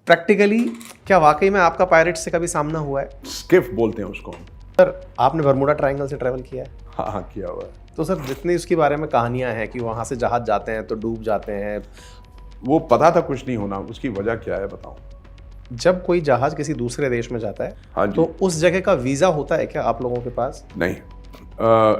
Practically क्या वाकई में आपका पायरेट से कभी सामना हुआ है? स्किफ बोलते हैं उसको। सर आपने बरमूडा ट्रायंगल से ट्रैवल किया है? हाँ हाँ, किया हुआ है। तो सर जितनी उसके बारे में कहानियां हैं कि वहाँ से जहाज जाते हैं तो डूब जाते हैं, वो पता था कुछ नहीं होना, उसकी वजह क्या है बताऊं? जब कोई जहाज किसी दूसरे देश में जाता है हाँ जी। तो उस जगह का वीज़ा होता है क्या आप लोगों के पास? नहीं,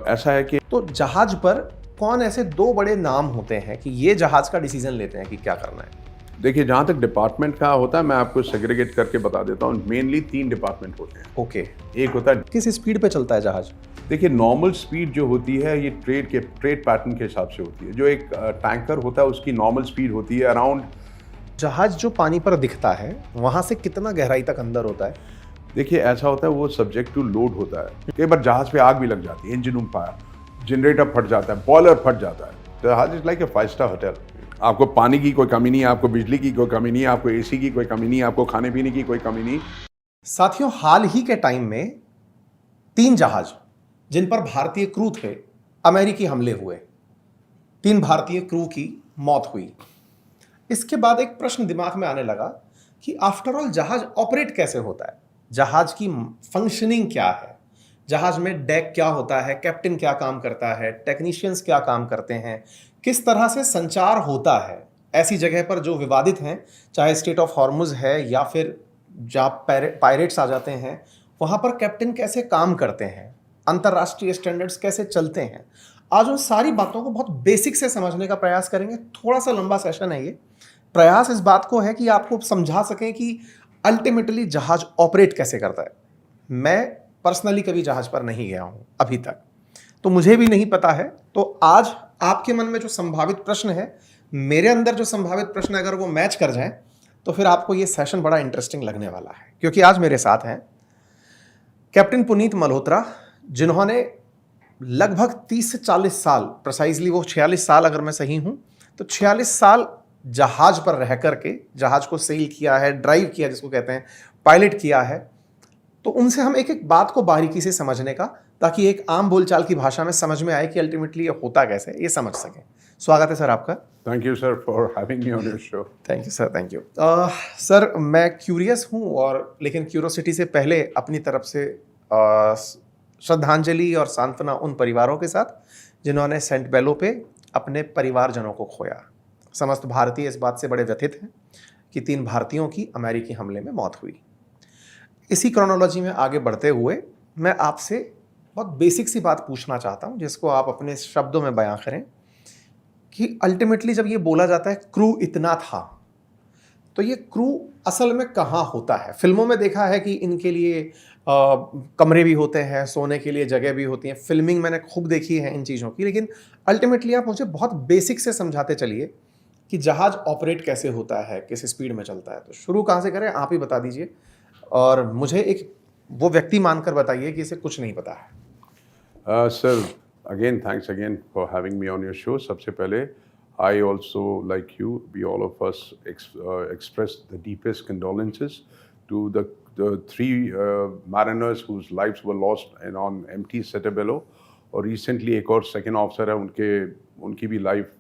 ऐसा है कि तो जहाज पर कौन ऐसे दो बड़े नाम होते हैं कि ये जहाज का डिसीजन लेते हैं कि क्या करना है? देखिए, जहाँ तक डिपार्टमेंट का होता है मैं आपको सेग्रीगेट करके बता देता हूँ। मेनली 3 डिपार्टमेंट होते हैं। ओके। एक होता है, किस स्पीड पे चलता है जहाज? देखिए नॉर्मल स्पीड जो होती है ये ट्रेड पैटर्न के हिसाब से होती है। जो एक टैंकर होता है उसकी नॉर्मल स्पीड होती है अराउंड, जहाज जो पानी पर दिखता है वहां से कितना गहराई तक अंदर होता है? देखिए ऐसा होता है वो सब्जेक्ट टू लोड होता है। कई बार जहाज पे आग भी लग जाती है, इंजन रूम फायर, जनरेटर फट जाता है, बॉयलर फट जाता है। जहाज is like a 5 star hotel. आपको पानी की कोई कमी नहीं है, आपको बिजली की कोई कमी नहीं है, आपको एसी की कोई कमी नहीं है, आपको खाने पीने की कोई कमी नहीं। साथियों, हाल ही के टाइम में 3 जहाज जिन पर भारतीय क्रू थे, अमेरिकी हमले हुए, 3 भारतीय क्रू की मौत हुई। इसके बाद एक प्रश्न दिमाग में आने लगा कि आफ्टर ऑल जहाज ऑपरेट कैसे होता है? जहाज की फंक्शनिंग क्या है? जहाज में डेक क्या होता है, कैप्टन क्या काम करता है, टेक्नीशियंस क्या काम करते हैं, किस तरह से संचार होता है ऐसी जगह पर जो विवादित हैं, चाहे स्टेट ऑफ हॉर्मुज है या फिर जहाँ पायरेट्स आ जाते हैं, वहाँ पर कैप्टन कैसे काम करते हैं, अंतर्राष्ट्रीय स्टैंडर्ड्स कैसे चलते हैं। आज उन सारी बातों को बहुत बेसिक से समझने का प्रयास करेंगे। थोड़ा सा लंबा सेशन है ये। प्रयास इस बात को है कि आपको समझा सकें कि अल्टीमेटली जहाज ऑपरेट कैसे करता है। मैं पर्सनली कभी जहाज पर नहीं गया हूं अभी तक, तो मुझे भी नहीं पता है। तो आज आपके मन में जो संभावित प्रश्न है, मेरे अंदर जो संभावित प्रश्न अगर वो मैच कर जाएं तो फिर आपको ये सेशन बड़ा इंटरेस्टिंग लगने वाला है। क्योंकि आज मेरे साथ हैं कैप्टन पुनीत मल्होत्रा, जिन्होंने लगभग 30 से 40 साल, प्रिसाइजली वो 46 साल अगर मैं सही हूं, तो 46 साल जहाज पर रह करके जहाज को सेल किया है, ड्राइव किया जिसको कहते हैं, पायलट किया है। तो उनसे हम एक एक बात को बारीकी से समझने का, ताकि एक आम बोलचाल की भाषा में समझ में आए कि अल्टीमेटली ये होता कैसे, ये समझ सकें। स्वागत है सर आपका। Thank you sir for having me on your show. Thank you sir, thank you. Sir मैं क्यूरियस हूँ, और लेकिन क्यूरियोसिटी से पहले अपनी तरफ से श्रद्धांजलि और सांत्वना उन परिवारों के साथ जिन्होंने सेंट बेलो पे अपने परिवारजनों को खोया। समस्त भारतीय इस बात से बड़े व्यथित हैं कि 3 भारतीयों की अमेरिकी हमले में मौत हुई। इसी क्रोनोलॉजी में आगे बढ़ते हुए मैं आपसे बहुत बेसिक सी बात पूछना चाहता हूं, जिसको आप अपने शब्दों में बयां करें कि अल्टीमेटली जब ये बोला जाता है क्रू इतना था, तो ये क्रू असल में कहाँ होता है? फिल्मों में देखा है कि इनके लिए कमरे भी होते हैं, सोने के लिए जगह भी होती हैं, फिल्मिंग मैंने खूब देखी है इन चीज़ों की। लेकिन अल्टीमेटली आप मुझे बहुत बेसिक से समझाते चलिए कि जहाज ऑपरेट कैसे होता है, किस स्पीड में चलता है। तो शुरू कहाँ से करें, आप ही बता दीजिए, और मुझे एक वो व्यक्ति मानकर बताइए कि इसे कुछ नहीं पता है। Sir again thanks again for having me on your show. सबसे पहले I also, like you, we all of us express the deepest condolences to the 3 mariners whose lives were lost and on MT Setabello, और recently एक और second officer है, उनकी भी life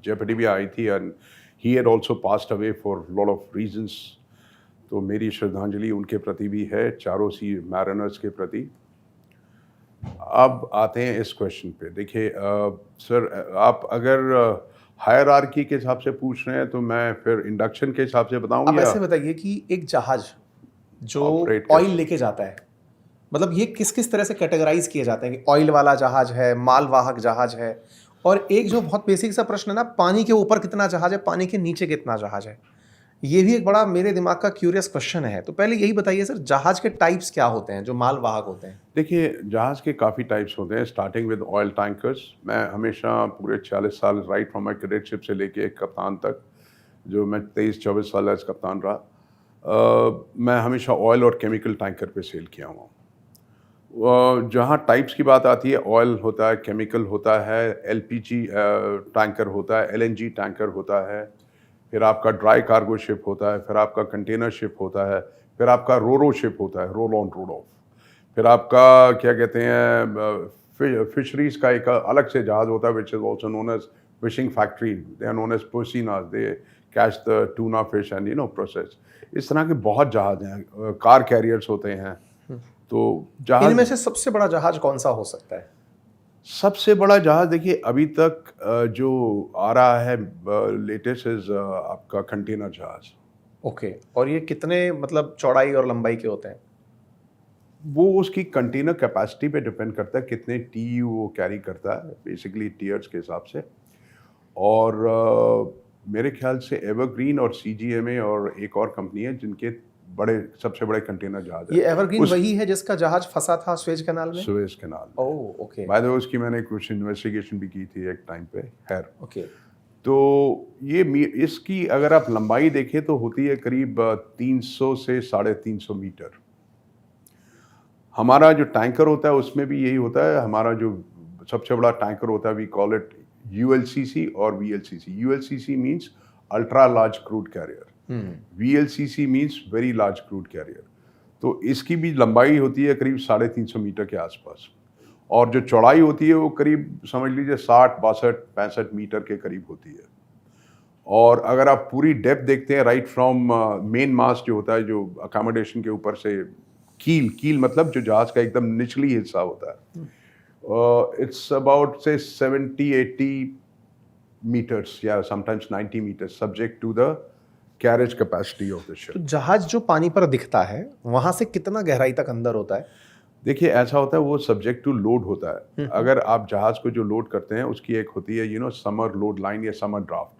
jeopardy भी आई थी, and he had also passed away for a lot of reasons। तो मेरी श्रद्धांजलि उनके प्रति भी है, चारों सी mariners के प्रति। अब आते हैं इस क्वेश्चन पे। देखिए सर, आप अगर हायरार्की के हिसाब से पूछ रहे हैं तो मैं फिर इंडक्शन के हिसाब से बताऊं, आप या ऐसे बताइए कि एक जहाज जो Operate ऑयल लेके जाता है, मतलब ये किस किस तरह से कैटेगराइज किए जाते हैं कि ऑयल वाला जहाज है, मालवाहक जहाज है, और एक जो बहुत बेसिक सा प्रश्न है ना, पानी के ऊपर कितना जहाज है, पानी के नीचे कितना जहाज है, ये भी एक बड़ा मेरे दिमाग का क्यूरियस क्वेश्चन है। तो पहले यही बताइए सर, जहाज के टाइप्स क्या होते हैं जो मालवाहक होते हैं? देखिए जहाज़ के काफ़ी टाइप्स होते हैं, स्टार्टिंग विद ऑयल टैंकर्स। मैं हमेशा पूरे 40 साल राइट फ्रॉम माई कैडेटशिप से लेके एक कप्तान तक, जो मैं 23-24 साल एज कप्तान रहा, मैं हमेशा ऑयल और केमिकल टैंकर पे सेल किया हुआ हूँ। जहाँ टाइप्स की बात आती है, ऑयल होता है, केमिकल होता है, LPG टैंकर होता है, LNG टैंकर होता है, फिर आपका ड्राई कार्गो शिप होता है, फिर आपका कंटेनर शिप होता है, फिर आपका रोरो शिप होता है, रोल ऑन रोल ऑफ, फिर आपका क्या कहते हैं फिशरीज का एक अलग से जहाज होता है, which is also known as fishing factory. They are known as purse seiners, they catch the tuna fish and process. इस तरह के बहुत जहाज हैं, कार कैरियर्स होते हैं। तो जहाज, इनमें से सबसे बड़ा जहाज कौन सा हो सकता है? सबसे बड़ा जहाज देखिए अभी तक जो आ रहा है लेटेस्ट इज आपका कंटेनर जहाज। ओके, और ये कितने मतलब चौड़ाई और लंबाई के होते हैं? वो उसकी कंटेनर कैपेसिटी पे डिपेंड करता है कितने TEU वो कैरी करता है, बेसिकली टीयर्स के हिसाब से। और मेरे ख्याल से एवरग्रीन और CGMA और एक और कंपनी है जिनके सबसे बड़े कंटेनर जहाज है। ये एवरग्रीन वही है जिसका जहाज फंसा था सुएज कैनाल में? Suez canal. Oh okay. By the way उसकी मैंने कुछ इन्वेस्टिगेशन भी की थी एक टाइम पे। खैर, ओके। तो ये इसकी अगर आप लंबाई देखें तो होती है करीब 300 से 350 मीटर। हमारा जो टैंकर होता है उसमें भी यही होता है। हमारा जो सबसे बड़ा टैंकर होता है, वी कॉल इट ULCC और VLCC। ULCC means ultra large crude carrier, VLCC means very large crude carrier. तो इसकी भी लंबाई होती है करीब 350 मीटर के आसपास, और जो चौड़ाई होती है वो करीब समझ लीजिए 60, 62, 65 मीटर के करीब होती है। और अगर आप पूरी डेप्थ देखते हैं राइट फ्रॉम मेन मास्ट जो होता है, जो अकोमोडेशन के ऊपर से कील मतलब जो जहाज का एकदम निचली हिस्सा होता है, इट्स अबाउट से 70-80 मीटर्स या sometimes 90 metres, subject to the carriage capacity of the ship. तो जहाज जो पानी पर दिखता है वहां से कितना गहराई तक अंदर होता है? देखिए ऐसा होता है, वो सब्जेक्ट टू लोड होता है। अगर आप जहाज को जो लोड करते हैं उसकी एक होती है समर लोड लाइन या समर ड्राफ्ट।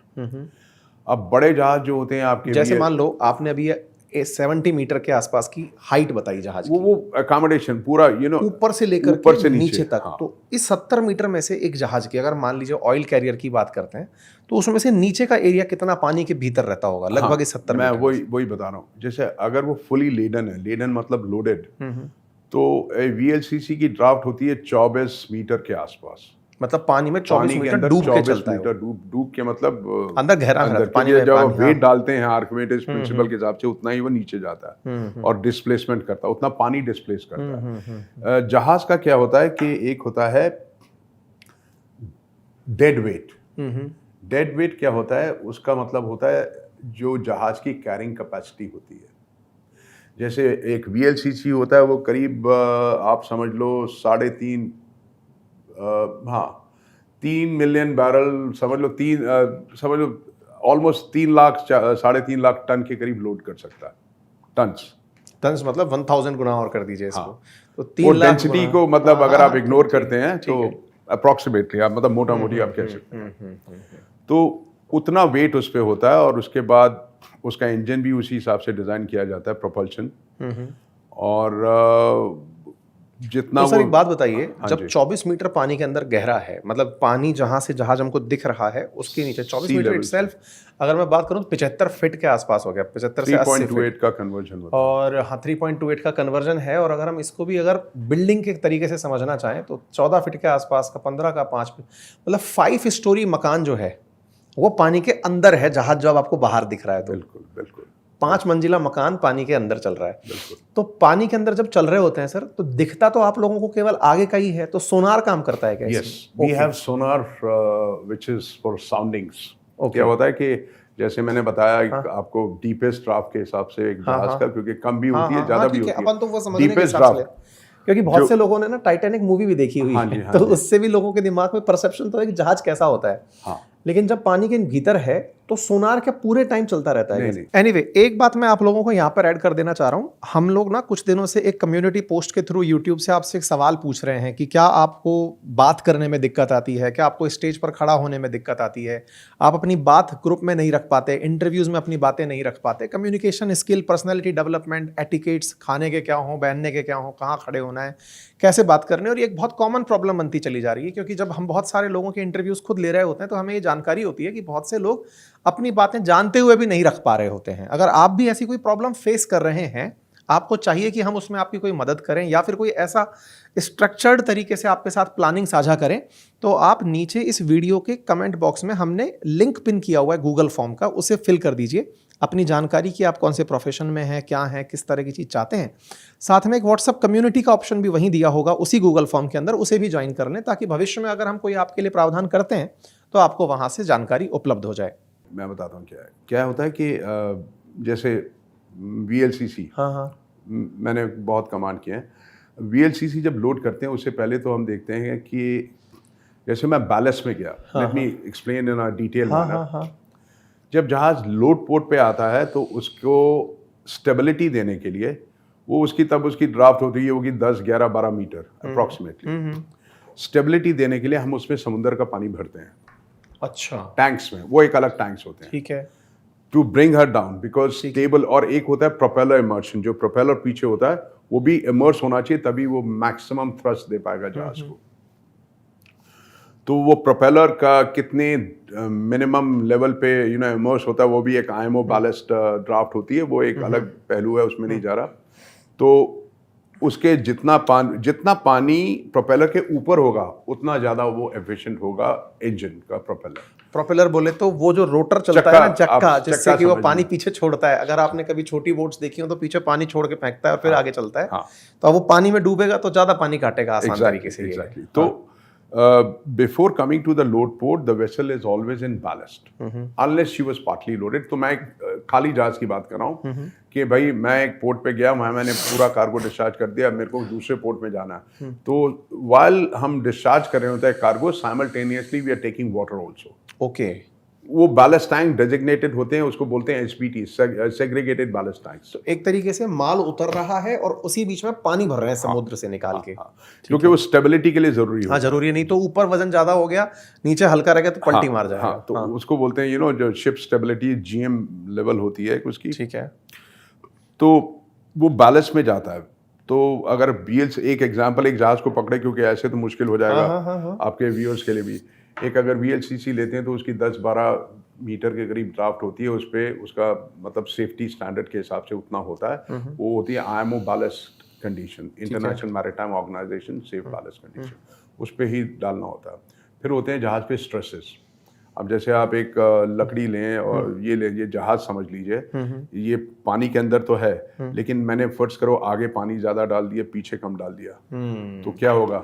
अब बड़े जहाज जो होते हैं आपके, जैसे मान लो आपने अभी 70 मीटर के आसपास की हाइट बताई जहाज की, वो अकोमोडेशन पूरा ऊपर से लेकर ऊपर से नीचे तक। हाँ। तो इस 70 मीटर में से एक जहाज की अगर मान लीजिए ऑयल कैरियर की बात करते हैं तो उसमें से नीचे का एरिया कितना पानी के भीतर रहता होगा? लगभग 70 मैं मीटर। वही बता रहा हूँ। जैसे अगर वो फुली लेडन है, लेडन मतलब लोडेड, तो VLCC की ड्राफ्ट होती है 24 मीटर के आसपास। मतलब पानी में 24 मीटर डूब के चलता है। डूब के मतलब अंदर गहरा रहता है पानी में। जब वेट डालते हैं आर्किमिडीज प्रिंसिपल के हिसाब से, उतना ही वो नीचे जाता है और डिस्प्लेसमेंट करता है, उतना पानी डिस्प्लेस करता है। जहाज का क्या होता है कि एक होता है डेड वेट। डेड वेट क्या होता है? उसका मतलब होता है जो जहाज की कैरिंग कैपेसिटी होती है। जैसे एक VLCC होता है, वो करीब आप समझ लो 3 मिलियन बैरल, समझ लो ऑलमोस्ट 3 लाख 3.5 लाख टन के करीब लोड कर सकता है। टन्स मतलब 1000 गुना और कर दीजिए इसको। हाँ। तो वो 3 लाख डेंसिटी को मतलब अगर आप इग्नोर करते हैं तो अप्रोक्सीमेटली आप मतलब मोटा मोटी आप कह सकते हैं। तो उतना वेट उस पे होता है, और उसके बाद उसका इंजन भी उसी हिसाब से डिजाइन किया जाता है, प्रोपल्शन। और जितना तो सर एक बात बताइए, हाँ जब जी। 24 मीटर पानी के अंदर गहरा है, मतलब पानी जहां से जहाज हमको दिख रहा है उसके नीचे 24 Sea मीटर level इटसेल्फ, अगर मैं बात करूं तो 75 फीट के आसपास हो गया, 75 से 80 फीट। 3.28 का कन्वर्जन होता है। और हाँ 3.28 का कन्वर्जन है। और अगर हम इसको भी अगर बिल्डिंग के तरीके से समझना चाहें तो 14 फीट के आसपास का, 15 का 5 फीट, मतलब 5 स्टोरी मकान जो है वो पानी के अंदर है। जहाज जब आपको बाहर दिख रहा है तो बिल्कुल 5 मंजिला मकान पानी के अंदर चल रहा है। बिल्कुल। तो पानी के अंदर जब चल रहे होते हैं सर, तो दिखता तो आप लोगों को केवल आगे का ही है, तो सोनार काम करता है क्या? Yes, we have sonar which is for soundings. क्या होता है कि जैसे मैंने बताया आपको डीपेस्ट ड्राफ्ट के हिसाब से एक जहाज का, क्योंकि कम भी होती है ज्यादा भी होती है, अपन तो वो समझने के हिसाब से, क्योंकि बहुत से लोगों ने ना टाइटैनिक मूवी भी देखी हुई है, तो उससे भी लोगों के दिमाग में परसेप्शन तो है कि जहाज कैसा होता है। लेकिन जब पानी के भीतर है तो सोनार क्या पूरे टाइम चलता रहता है? एनीवे, एक बात मैं आप लोगों को यहाँ पर ऐड कर देना चाह रहा हूँ। हम लोग ना कुछ दिनों से एक कम्युनिटी पोस्ट के थ्रू यूट्यूब से आपसे एक सवाल पूछ रहे हैं कि क्या आपको बात करने में दिक्कत आती है, क्या आपको स्टेज पर खड़ा होने में दिक्कत आती है, आप अपनी बात ग्रुप में नहीं रख पाते, इंटरव्यूज में अपनी बातें नहीं रख पाते, communication skill, personality development, etiquettes, खाने के क्या हो, पहनने के क्या हो, कहाँ खड़े होना है, कैसे बात करनी है। और ये एक बहुत कॉमन प्रॉब्लम बनती चली जा रही है, क्योंकि जब हम बहुत सारे लोगों के इंटरव्यूज खुद ले रहे होते हैं तो हमें ये जानकारी होती है कि बहुत से लोग अपनी बातें जानते हुए भी नहीं रख पा रहे होते हैं। अगर आप भी ऐसी कोई प्रॉब्लम फेस कर रहे हैं, आपको चाहिए कि हम उसमें आपकी कोई मदद करें या फिर कोई ऐसा स्ट्रक्चर्ड तरीके से आपके साथ प्लानिंग साझा करें, तो आप नीचे इस वीडियो के कमेंट बॉक्स में हमने लिंक पिन किया हुआ है गूगल फॉर्म का, उसे फिल कर दीजिए। अपनी जानकारी की, आप कौन से प्रोफेशन में हैं, क्या हैं, किस तरह की चीज़ चाहते हैं। साथ में एक व्हाट्सअप कम्युनिटी का ऑप्शन भी वहीं दिया होगा उसी गूगल फॉर्म के अंदर, उसे भी ज्वाइन कर लें, ताकि भविष्य में अगर हम कोई आपके लिए प्रावधान करते हैं तो आपको वहां से जानकारी उपलब्ध हो जाए। मैं बताता हूँ क्या होता है कि जैसे VLCC, हाँ हाँ मैंने बहुत कमांड किए हैं। VLCC जब लोड करते हैं उससे पहले तो हम देखते हैं कि जैसे मैं बैलेस्ट में गया, let me explain in a detail हाँ मैनर। हाँ हाँ जब जहाज लोड पोर्ट पे आता है तो उसको स्टेबिलिटी देने के लिए वो उसकी ड्राफ्ट होती है, होगी 10, 11, 12 मीटर अप्रॉक्सीमेटली। स्टेबिलिटी देने के लिए हम उसमें समुद्र का पानी भरते हैं अच्छा टैंक्स में, वो एक अलग टैंक्स होते हैं ठीक है to bring her down because stable. और एक होता है प्रोपेलर इमर्शन, जो प्रोपेलर पीछे होता है वो भी इमर्स होना चाहिए, तभी वो मैक्सिमम थ्रस्ट दे पाएगा जहाज को। तो वो प्रोपेलर का कितने मिनिमम लेवल पे इमर्स होता है, वो भी एक IMO बैलेस्ट ड्राफ्ट होती है, वो एक अलग पहलू है, उसमें नहीं जा रहा। तो उसके जितना पानी प्रोपेलर के ऊपर होगा उतना ज़्यादा वो एफिशिएंट होगा इंजन का प्रोपेलर बोले तो वो जो रोटर चलता है ना, चक्का, जिससे चक्का कि वो समझ पानी लो। पीछे छोड़ता है। अगर आपने कभी छोटी बोट्स देखी हो तो पीछे पानी छोड़ के फेंकता है और फिर आगे चलता है। हाँ। तो अब वो पानी में डूबेगा तो ज्यादा पानी काटेगा आसान तरीके से। Exactly. तो before coming to the load port, the vessel is always in ballast, unless she was partly loaded. तो मैं एक खाली जहाज की बात कर रहा हूँ कि भाई मैं एक पोर्ट पे गया, वहाँ मैंने पूरा कार्गो डिस्चार्ज कर दिया, मेरे को दूसरे पोर्ट में जाना है। तो while हम डिस्चार्ज कर रहे होते हैं cargo, simultaneously we are taking water also. Okay वो बैलेस्ट टैंक डेजिग्नेटेड होते हैं, उसको बोलते हैं SBT, सेग्रीगेटेड बैलेस्ट टैंक्स। तो एक तरीके से माल उतर रहा है और उसी बीच में पानी भर रहे हैं समुद्र से निकाल के। क्योंकि वो स्टेबिलिटी के लिए जरूरी है। हाँ जरूरी है, नहीं तो ऊपर वजन ज्यादा हो गया, नीचे हल्का रह गया तो पलटी मार जाएगा। हाँ, तो उसको बोलते हैं जो शिप स्टेबिलिटी GM लेवल होती है उसकी, ठीक है। तो वो बैलेंस में जाता है। तो अगर एक एग्जांपल, एक जहाज को पकड़े, क्योंकि ऐसे तो मुश्किल हो जाएगा आपके व्यूअर्स के लिए भी। एक अगर VLCC लेते हैं तो उसकी 10-12 मीटर के करीब ड्राफ्ट होती है, उस पर उसका मतलब सेफ्टी स्टैंडर्ड के हिसाब से उतना होता है। वो होती है IMO ballast condition, international maritime organisation safe ballast condition, उस पर ही डालना होता है। फिर होते हैं जहाज पे स्ट्रेसेस। अब जैसे आप एक लकड़ी लें और ये जहाज समझ लीजिए, ये पानी के अंदर तो है, लेकिन मैंने फर्ज करो आगे पानी ज्यादा डाल दिया, पीछे कम डाल दिया, तो क्या होगा?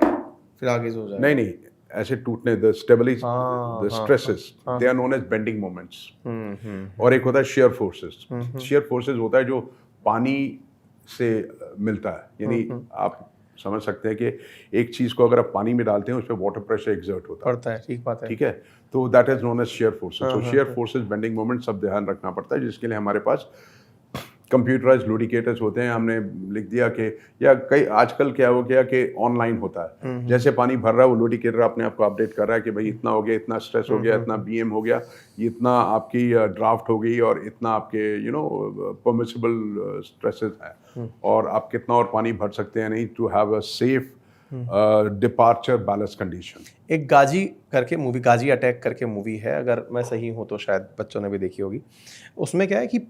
फिर आगे हो जाएगा। नहीं, ऐसे टूटने, the stability, the stresses, they are known as bending moments. और एक होता है शेयर फोर्सेस। शेयर फोर्सेस होता है जो पानी से मिलता है, यानी आप समझ सकते हैं कि एक चीज को अगर आप पानी में डालते हैं उस पर वाटर प्रेशर एक्सर्ट होता पड़ता है। ठीक बात है। ठीक है, तो that is known as shear forces. तो शेयर फोर्सेस, बेंडिंग मोमेंट सब ध्यान रखना पड़ता है, जिसके लिए हमारे पास कंप्यूटराइज्ड लुडिकेटर्स होते हैं। हमने लिख दिया कि, या कई आजकल क्या हो गया कि ऑनलाइन होता है, जैसे पानी भर रहा है वो लुडिकेटर अपने आप को अपडेट कर रहा है कि भाई इतना हो गया, इतना स्ट्रेस हो गया, इतना BM हो गया, इतना आपकी ड्राफ्ट हो गई और इतना आपके परमिसिबल स्ट्रेसेस है, और आप कितना और पानी भर सकते हैं नहीं, to have a safe departure balance condition. एक गाजी करके मूवी, गाजी अटैक करके मूवी है, अगर मैं सही हूं तो शायद बच्चों ने भी देखी होगी। उसमें क्या है कि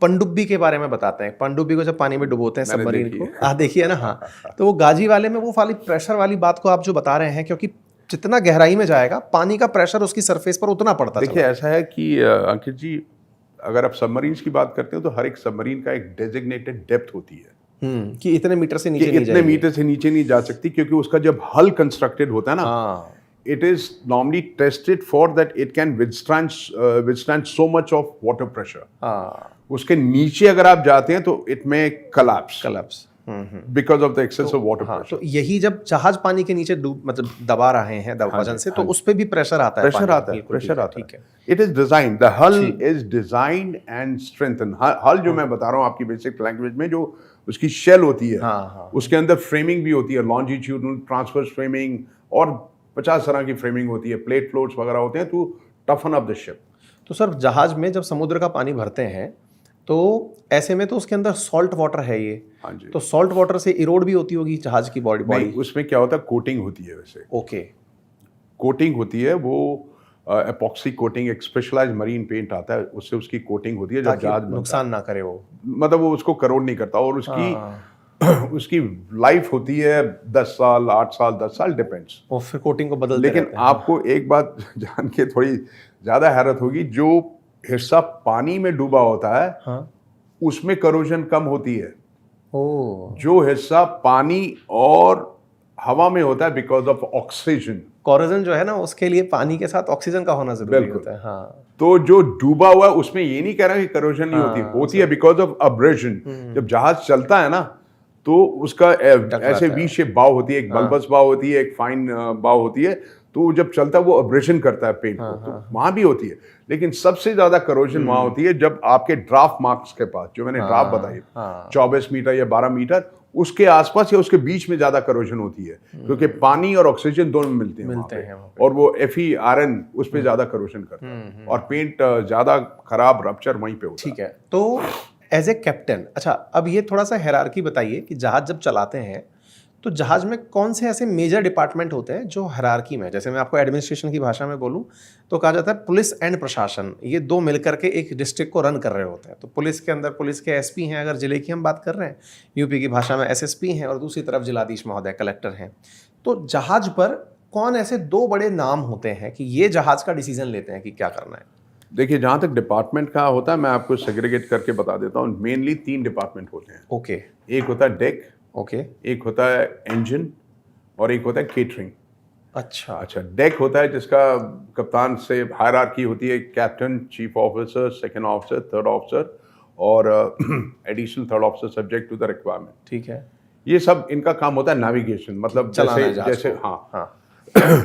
पनडुब्बी के बारे में बताते हैं। पनडुब्बी को जब पानी में डुबोते हैं सबमरीन को, देखिए ना। हाँ, तो वो गाजी वाले में वो वाली प्रेशर वाली बात को आप जो बता रहे हैं, क्योंकि जितना गहराई में जाएगा पानी का प्रेशर उसकी सरफेस पर उतना पड़ता है। देखिए ऐसा है कि अंकित जी, अगर आप सबमरीन्स की बात करते हो तो हर एक सबमरीन का एक डेजिग्नेटेड डेप्थ होती है, कि इतने मीटर से नीचे इतने मीटर से नीचे नहीं जा सकती, क्योंकि उसका जब हल कंस्ट्रक्टेड होता है ना, it is normally tested for that it can withstand so much of water pressure. उसके नीचे अगर आप जाते हैं तो it may collapse because of the excess of water pressure. तो यही जब जहाज पानी के नीचे मतलब दबा रहे हैं वजन से, तो उस पे भी प्रेशर आता है। प्रेशर आता है। It is designed, the hull is designed and strengthened. hull जो मैं बता रहा हूँ आपकी बेसिक लैंग्वेज में, जो उसकी शेल होती है, उसके अंदर फ्रेमिंग भी होती है, लॉन्जिट्यूडनल ट्रांसवर्स फ्रेमिंग, और 50 तरह की फ्रेमिंग होती है, प्लेट फ्लोट्स वगैरह होते हैं, to toughen up the ship. तो सर जहाज में जब समुद्र का पानी भरते हैं तो ऐसे में तो उसके अंदर सॉल्ट वाटर है ये। हाँ जी। तो सॉल्ट वाटर से इरोड भी होती होगी जहाज की बॉडी? नहीं, उसमें क्या होता है, कोटिंग होती है। वैसे ओके, कोटिंग होती है, वो एपॉक्सी कोटिंग, एक स्पेशलाइज्ड मरीन पेंट आता है, उससे उसकी कोटिंग होती है जब जहाज नुकसान ना करे वो, मतलब वो उसको करोड़ नहीं करता, और उसकी लाइफ होती है 10 साल, 8 साल, 10 साल, डिपेंड्स। और फिर कोटिंग को बदलते लेकिन आपको एक बात जान के थोड़ी ज्यादा हैरत होगी, जो हिस्सा पानी में डूबा होता है उसमें करोजन कम होती है। जो हिस्सा पानी और हवा में होता है, बिकॉज ऑफ ऑक्सीजन, कोरोजन जो है ना, उसके लिए पानी के साथ ऑक्सीजन का होना जरूरी बिल्कुल। होता है। हाँ, तो जो डूबा हुआ है उसमें ये नहीं कह रहा कि करोजन नहीं हाँ, होती है बिकॉज ऑफ अब्रेजन। जब जहाज चलता है ना तो उसका ऐसे है वी वो। शेप बाव होती है, एक बल्बस बाव होती है, एक फाइन बाव होती है। तो जब चलता है वो अब्रेजन करता है पेंट को, तो वहां भी होती है। लेकिन सबसे ज्यादा करोजन वहां होती है जब आपके ड्राफ्ट मार्क्स के पास, जो मैंने ड्राफ्ट बताई, हाँ। 24 मीटर या 12 मीटर, उसके आसपास या उसके बीच में ज्यादा करोजन होती है, क्योंकि पानी और ऑक्सीजन दोनों मिलते हैं वहां पे। और वो Fe उस पे ज्यादा करोजन करता है और पेंट ज्यादा खराब रप्चर वहीं पे होता है। ठीक है, तो एज ए कैप्टन, अच्छा अब ये थोड़ा सा हायरार्की बताइए कि जहाज जब चलाते हैं तो जहाज में कौन से ऐसे मेजर डिपार्टमेंट होते हैं जो हायरार्की में, जैसे मैं आपको एडमिनिस्ट्रेशन की भाषा में बोलूं तो कहा जाता है पुलिस एंड प्रशासन, ये दो मिलकर के एक डिस्ट्रिक्ट को रन कर रहे होते हैं। तो पुलिस के अंदर पुलिस के एसपी हैं, अगर जिले की हम बात कर रहे हैं, यूपी की भाषा में एसएसपी हैं, और दूसरी तरफ जिलाधीश महोदय कलेक्टर हैं। तो जहाज पर कौन ऐसे दो बड़े नाम होते हैं कि ये जहाज का डिसीजन लेते हैं कि क्या करना है? देखिए, जहां तक डिपार्टमेंट का होता है मैं आपको सेग्रीगेट करके बता देता हूँ। मेनली 3 डिपार्टमेंट होते हैं। ओके। एक होता है डेक, ओके। एक होता है इंजन, और एक होता है केटरिंग। अच्छा। डेक होता है जिसका कप्तान से हायरार्की होती है, captain, chief officer, second officer, third officer और additional third officer subject to the requirement. ठीक है। ये सब इनका काम होता है नेविगेशन, मतलब जैसे हाँ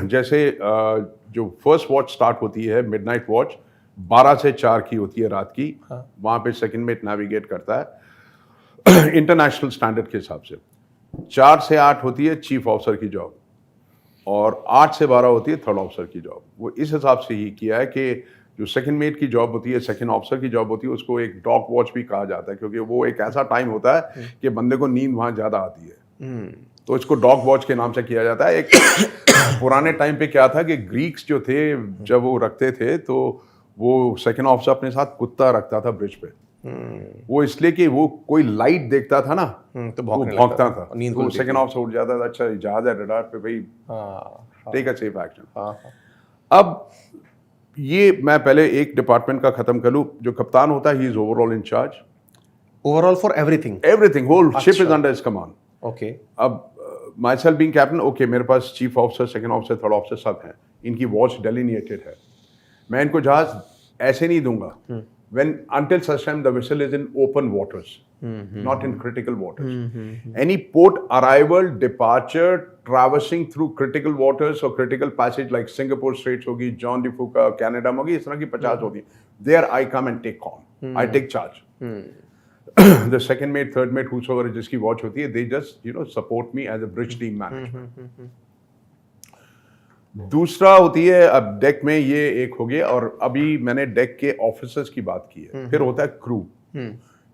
जैसे जो फर्स्ट वॉच स्टार्ट होती है, मिडनाइट वॉच 12 से 4 की होती है रात की। वहां पे सेकंड मेट नेविगेट करता है इंटरनेशनल स्टैंडर्ड के हिसाब से। 4 से 8 होती है चीफ ऑफिसर की जॉब, और 8 से 12 होती है थर्ड ऑफिसर की जॉब। वो इस हिसाब से ही किया है कि जो सेकंड मेट की जॉब होती है, सेकंड ऑफिसर की जॉब होती है, उसको एक डॉग वॉच भी कहा जाता है, क्योंकि वो एक ऐसा टाइम होता है कि बंदे को नींद वहां ज्यादा आती है, तो इसको डॉग वॉच के नाम से किया जाता है। एक पुराने टाइम पे क्या था कि ग्रीक्स जो थे, जब वो रखते थे तो वो सेकंड ऑफिसर अपने साथ कुत्ता रखता था ब्रिज पे। वो इसलिए कि वो कोई लाइट देखता था ना तो वो भौंकता था, नींद तो सेकंड ऑफिसर उठ जाता था, अच्छा जहाज है रडार पे भाई, टेक अ सेफ एक्शन। अब ये मैं पहले एक डिपार्टमेंट का खत्म कर लूं। जो कप्तान होता है, he is overall in charge, overall for everything, whole ship is under his command. Okay. अब my self being captain, okay, मेरे पास chief officer, second officer, third officer सब हैं, इनकी वॉच डेलिनिएटेड है। मैं इनको जहाज ऐसे नहीं दूंगा when until such time the vessel is in open waters, not in critical waters. Any port arrival, departure, traversing through critical waters or critical passage like Singapore Straits होगी, John D. Fuca, Canada में होगी, इस तरह की 50 होगी। There I come and take on, I take charge. The second mate, third mate, whosoever जिसकी watch होती है, they just support me as a bridge team manager. दूसरा होती है, अब डेक में ये एक हो गया, और अभी मैंने डेक के ऑफिसर्स की बात की है। फिर होता है क्रू।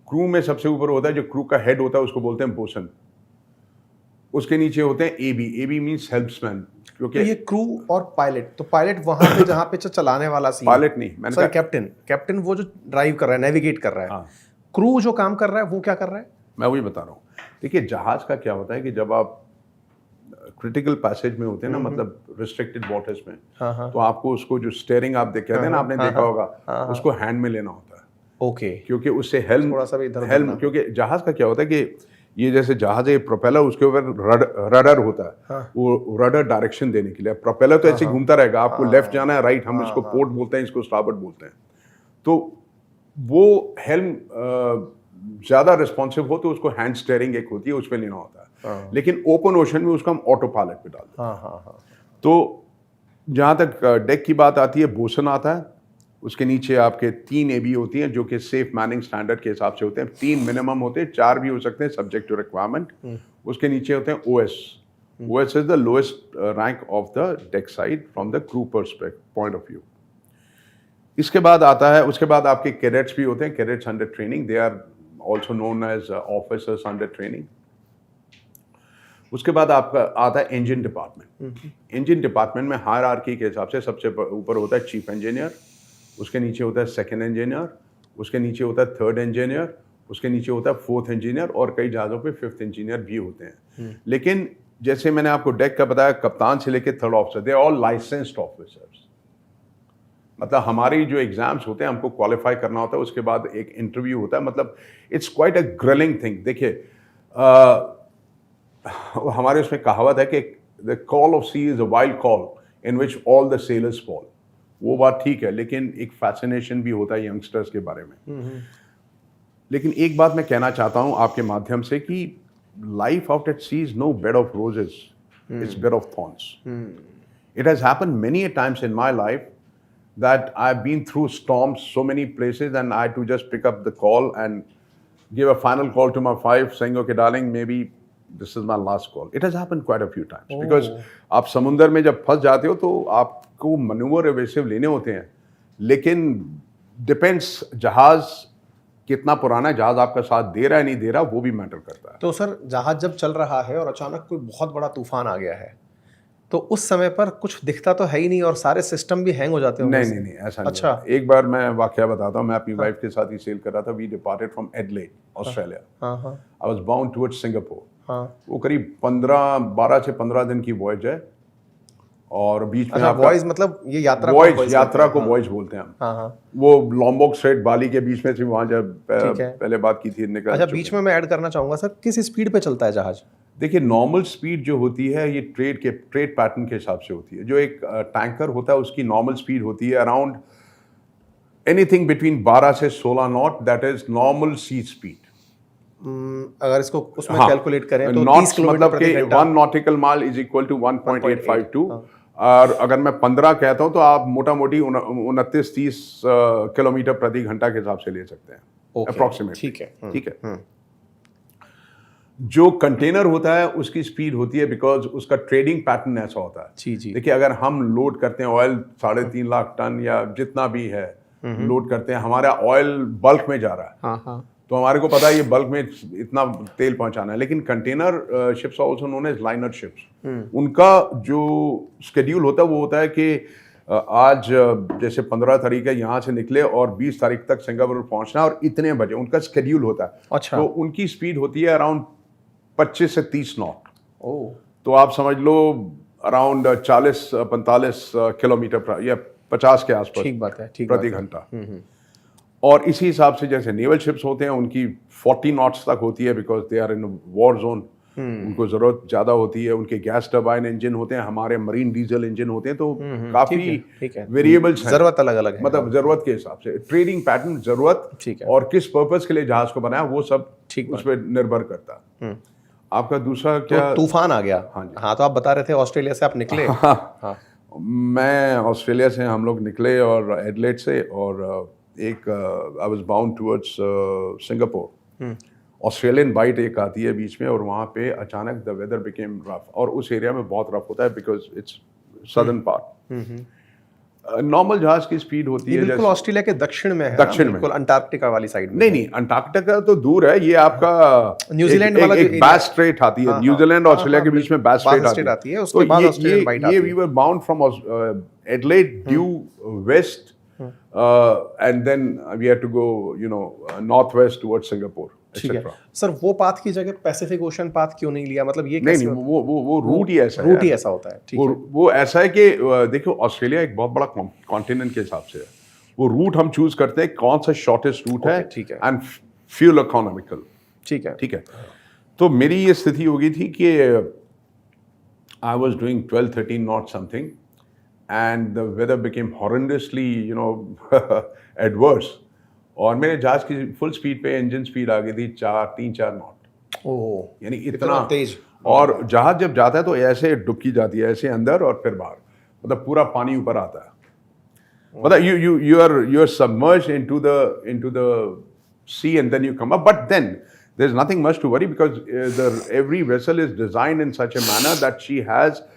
क्रू में सबसे ऊपर होता है, जो क्रू का हेड होता है उसको बोलते हैं बोसन। उसके नीचे होते हैं एबी मींस हेल्प्समैन, क्योंकि ये क्रू और पायलट, तो पायलट वहां पे जहां पे चलाने वाला सीन, पायलट नहीं, मैंने कहा कैप्टन वो जो ड्राइव कर रहा है, नेविगेट कर रहा है। क्रू जो काम कर रहा है वो क्या कर रहा है? मैं वही बता रहा हूँ। देखिए, जहाज का क्या होता है कि जब आप क्रिटिकल पैसेज में होते हैं ना, मतलब रिस्ट्रिक्टेड वाटर्स में, तो आपको उसको जो स्टीयरिंग आप कहते हैं ना, आपने देखा होगा, उसको हैंड में लेना होता है। ओके। क्योंकि उससे हेल्म क्योंकि जहाज का क्या होता है कि ये जैसे जहाज है, प्रोपेलर, उसके ऊपर रडर होता है। वो रडर डायरेक्शन देने के लिए, प्रोपेलर तो ऐसे घूमता रहेगा, आपको लेफ्ट जाना है, राइट, हम इसको पोर्ट बोलते हैं, इसको स्टारबोर्ड बोलते हैं। तो वो हेल्म ज्यादा रिस्पॉन्सिव हो तो उसको हैंड स्टीयरिंग एक होती है, उस पर लेना होता है। लेकिन ओपन ओशन में उसको हम ऑटो पायलट पे डाल देते हैं। तो जहां तक डेक की बात आती है, बोसन आता है, उसके नीचे आपके 3 एबी होती हैं, जो कि सेफ मैनिंग स्टैंडर्ड के हिसाब से होते हैं। 3 मिनिमम होते हैं, 4 भी हो सकते हैं सब्जेक्ट टू रिक्वायरमेंट। उसके नीचे होते हैं OS is the lowest rank of the deck side from the crew point of view. इसके बाद आता है, उसके बाद आपके कैडेट्स भी होते हैं, cadets under training, they are also known as officers under training. उसके बाद आपका आता है इंजन डिपार्टमेंट। इंजन डिपार्टमेंट में हायरार्की के हिसाब से सबसे ऊपर होता है चीफ इंजीनियर, उसके नीचे होता है सेकंड इंजीनियर, उसके नीचे होता है थर्ड इंजीनियर, उसके नीचे होता है फोर्थ इंजीनियर, और कई जहाज़ों पे फिफ्थ इंजीनियर भी होते हैं। लेकिन जैसे मैंने आपको डेक का बताया, कप्तान से लेकर third officer, they all licensed officers. मतलब हमारी जो एग्जाम्स होते हैं, हमको क्वालिफाई करना होता है, उसके बाद एक इंटरव्यू होता है। मतलब it's quite a grilling thing. देखिए, हमारे उसमें कहावत है कि the call of sea is a wild call, in which all the sailors fall. वो बात ठीक है, लेकिन एक फैसिनेशन भी होता है यंगस्टर्स के बारे में। लेकिन एक बात मैं कहना चाहता हूँ आपके माध्यम से कि life out at sea is no bed of roses, it's bed of thorns. It has happened many a times in my life that I've been through storms so many places and I had to just pick up the call and give a final call to my wife saying, okay, darling, maybe this is my last call. It has happened quite a few times. Because आप समुंदर में जब फंस जाते हो तो आपको manoeuvre एवेसिव लेने होते हैं, लेकिन डिपेंड्स जहाज कितना पुराना है, जहाज आपका साथ दे रहा है नहीं दे रहा, वो भी मैटर करता है। तो सर जहाज जब चल रहा है और अचानक कोई बहुत बड़ा तूफान आ गया है, तो उस समय पर कुछ दिखता तो है ही नहीं और सारे सिस्टम भी हैंग हो जाते होंगे। नहीं ऐसा नहीं। अच्छा। एक बार मैं वाकया बताता हूँ, मैं अपनी वाइफ के साथ ही सेल कर रहा था। We departed from Adelaide, Australia. I was bound towards Singapore. वो करीब 12 से 15 दिन की वॉयज है और बीच में आपका वॉयज मतलब ये यात्रा को वॉयज बोलते हैं हम। वो लॉम्बोक स्ट्रेट बाली के बीच में से वहाँ जब पहले बात की थी निकल। अच्छा, बीच में मैं ऐड करना चाहूंगा सर, किस स्पीड पे चलता है जहाज? देखिए, नॉर्मल स्पीड जो होती है ये ट्रेड पैटर्न के हिसाब से होती है। जो एक टैंकर होता है उसकी नॉर्मल स्पीड होती है अराउंड एनीथिंग बिटवीन 12 से 16 knot, that is normal sea speed. अगर इसको उसमें कैलकुलेट करें तो 30 किलोमीटर मतलब प्रति कि घंटा। 1 nautical mile is equal to 1.852। और अगर मैं 15 कहता हूं तो आप मोटा मोटी 29-30 किलोमीटर प्रति घंटा के हिसाब से ले सकते हैं अप्रोक्सीमेट। ठीक है। जो कंटेनर होता है उसकी स्पीड होती है बिकॉज उसका ट्रेडिंग पैटर्न ऐसा होता है। जी। देखिए, अगर हम लोड करते हैं ऑयल 3.5 लाख टन या जितना भी है लोड करते हैं, हमारा ऑयल बल्क में जा रहा है। तो हमारे को पता है ये बल्क में इतना तेल पहुंचाना है। लेकिन container ships also known as liner ships, उनका जो स्केड्यूल होता है वो होता है कि आज जैसे 15 तारीख है यहाँ से निकले और 20 तारीख तक सिंगापुर पहुंचना और इतने बजे उनका स्केड्यूल होता है। अच्छा। तो उनकी स्पीड होती है अराउंड 25 से 30 नॉट। तो आप समझ लो अराउंड 40-45 किलोमीटर या 50 के आसपास, ठीक बात है, प्रति घंटा। और इसी हिसाब से जैसे नेवल शिप्स होते हैं उनकी 40 नॉट्स तक होती है because they are in war zone, उनको जरूरत ज्यादा होती है। उनके गैस टर्बाइन इंजन होते हैं, हमारे मरीन डीजल इंजन होते हैं। तो काफी वेरिएबल्स हैं, जरूरत अलग अलग है, मतलब जरूरत के हिसाब से ट्रेडिंग पैटर्न, जरूरत और किस पर्पस के लिए जहाज को बनाया वो सब उस पर निर्भर करता है। आपका दूसरा क्या? तो तूफान आ गया। हाँ, तो आप बता रहे थे ऑस्ट्रेलिया से आप निकले। हाँ। मैं ऑस्ट्रेलिया से हम लोग निकले और एडलेड से, और एक I was bound towards Singapore. Australian Bight एक आती है बीच में और वहाँ पे अचानक द वेदर बिकेम रफ, और उस एरिया में बहुत रफ होता है because it's southern part. Normal जहाज की स्पीड होती है बिल्कुल ऑस्ट्रेलिया के दक्षिण में है, दक्षिण में, बिल्कुल अंटार्कटिका वाली साइड में। नहीं अंटार्कटिका तो दूर है, ये आपका न्यूजीलैंड वाला एक बैस स्ट्रेट आती है। न्यूजीलैंड और ऑस्ट्रेलिया के बीच में बैस स्ट्रेट आती है। उसके बाद ऑस्ट्रेलियन बाइट आती है। We were bound from Adelaide due west and then we had to go northwest towards Singapore, etc. Sir वो पाथ की जगह पैसिफिक ओशन पाथ क्यों नहीं लिया? मतलब ये नहीं वो रूट ही ऐसा है। रूट ही ऐसा होता है। ठीक है। वो ऐसा है कि देखो ऑस्ट्रेलिया एक बहुत बड़ा कॉन्टिनेंट के हिसाब से है। वो रूट हम चूज करते हैं कौन सा शॉर्टेस्ट रूट है, ठीक है, एंड फ्यूल इकोनॉमिकल। ठीक है। तो मेरी ये स्थिति हो गई थी कि I was doing 12-13 not something and the weather became horrendously adverse, और मेरे जहाज की फुल स्पीड पे इंजन स्पीड आ गई थी 3-4 नॉट, यानी इतना तेज। और जहाज जब जाता है तो ऐसे डुबकी जाती है, ऐसे अंदर और फिर बाहर, मतलब पूरा पानी ऊपर आता है। मतलब you are submerged into the sea and then you come up, but then there's nothing much to worry because every vessel is designed in such a manner that she has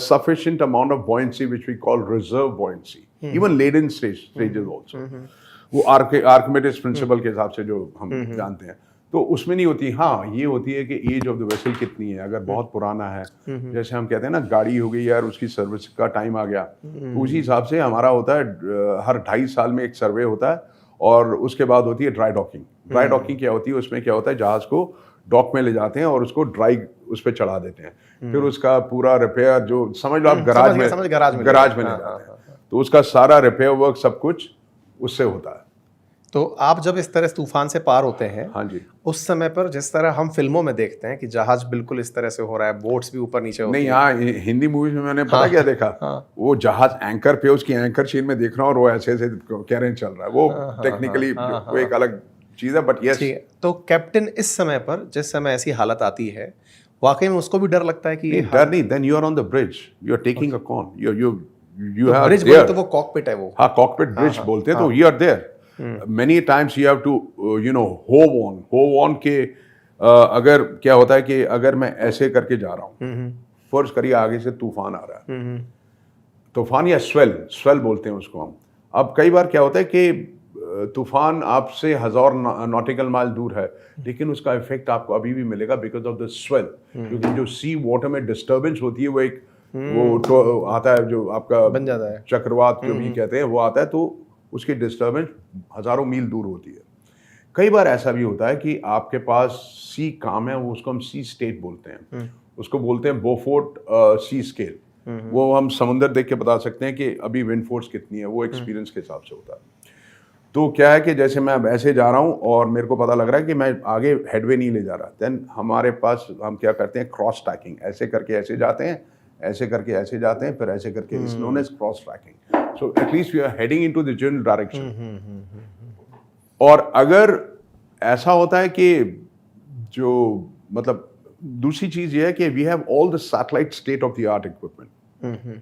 sufficient amount of buoyancy, which we call reserve buoyancy, even laden stages also. वो Archimedes principal के हिसाब से जो हम जानते हैं, तो उसमें नहीं होती। हाँ, ये होती है कि एज ऑफ द वेसल कितनी है। अगर बहुत पुराना है, जैसे हम कहते हैं ना गाड़ी हो गई यार, उसकी सर्विस का टाइम आ गया, तो उसी हिसाब से हमारा होता है हर 2.5 साल में एक सर्वे होता है, और उसके बाद होती है ड्राई डॉकिंग। ड्राई डॉकिंग क्या होती है? उसमें क्या होता है, जहाज को डॉक में ले जाते हैं और उसको ड्राई उस पर चढ़ा देते हैं, फिर उसका पूरा रिपेयर, जो समझ लो आप गराज में ले जाते हैं, तो उसका सारा रिपेयर वर्क सब कुछ उससे होता है। तो आप जब इस तरह से तूफान से पार होते हैं, हाँ जी। उस समय पर जिस तरह हम फिल्मों में देखते हैं कि जहाज बिल्कुल इस तरह से हो रहा है, बोट्स भी ऊपर नीचे होती नहीं, हैं। हाँ, हिंदी मूवीज में मैंने पता क्या देखा, वो जहाज एंकर पे, उसकी एंकर सीन में देख रहा हूँ और वो ऐसे ऐसे कह रहे हैं चल रहा है, वो टेक्निकली वो एक अलग चीज है, बट यस। ठीक है, तो कैप्टन इस समय पर जिस समय ऐसी हालत आती है, वाकई में उसको भी डर लगता है कि ये डर नहीं, then you are on the bridge, you are taking a con, you are bridge बोले देयर। तो वो कॉकपिट है वो। हाँ, कॉकपिट ब्रिज बोलते हैं, तो you are there. Many times you have to hove on के अगर क्या होता है कि अगर मैं ऐसे करके जा रहा हूँ, फर्ज करिए आगे से तूफान आ रहा है, तूफान या स्वेल बोलते हैं उसको हम। अब कई बार क्या होता है कि तूफान आपसे 1000 नॉटिकल माइल दूर है, लेकिन उसका इफेक्ट आपको अभी भी मिलेगा बिकॉज ऑफ द स्वेल, क्योंकि जो सी वाटर में डिस्टर्बेंस होती है वो एक वो आता है जो आपका बन जाता है। चक्रवात जो भी कहते हैं वो आता है, तो उसकी डिस्टर्बेंस हजारों मील दूर होती है। कई बार ऐसा भी होता है कि आपके पास सी काम है, वो उसको हम सी स्टेट बोलते हैं, उसको बोलते हैं बोफोर्ट सी स्केल। वो हम समुंदर देख के बता सकते हैं कि अभी विंड फोर्स कितनी है, वो एक्सपीरियंस के हिसाब से होता है। तो क्या है कि जैसे मैं अब ऐसे जा रहा हूँ और मेरे को पता लग रहा है कि मैं आगे हेडवे नहीं ले जा रहा, देन हमारे पास हम क्या करते हैं, क्रॉस ट्रैकिंग, ऐसे करके ऐसे जाते हैं, ऐसे करके ऐसे जाते हैं, फिर ऐसे करके, it's known as cross tracking. So at least we are heading into the general direction. और अगर ऐसा होता है कि जो मतलब दूसरी चीज ये है कि we have all the satellite state of the art equipment,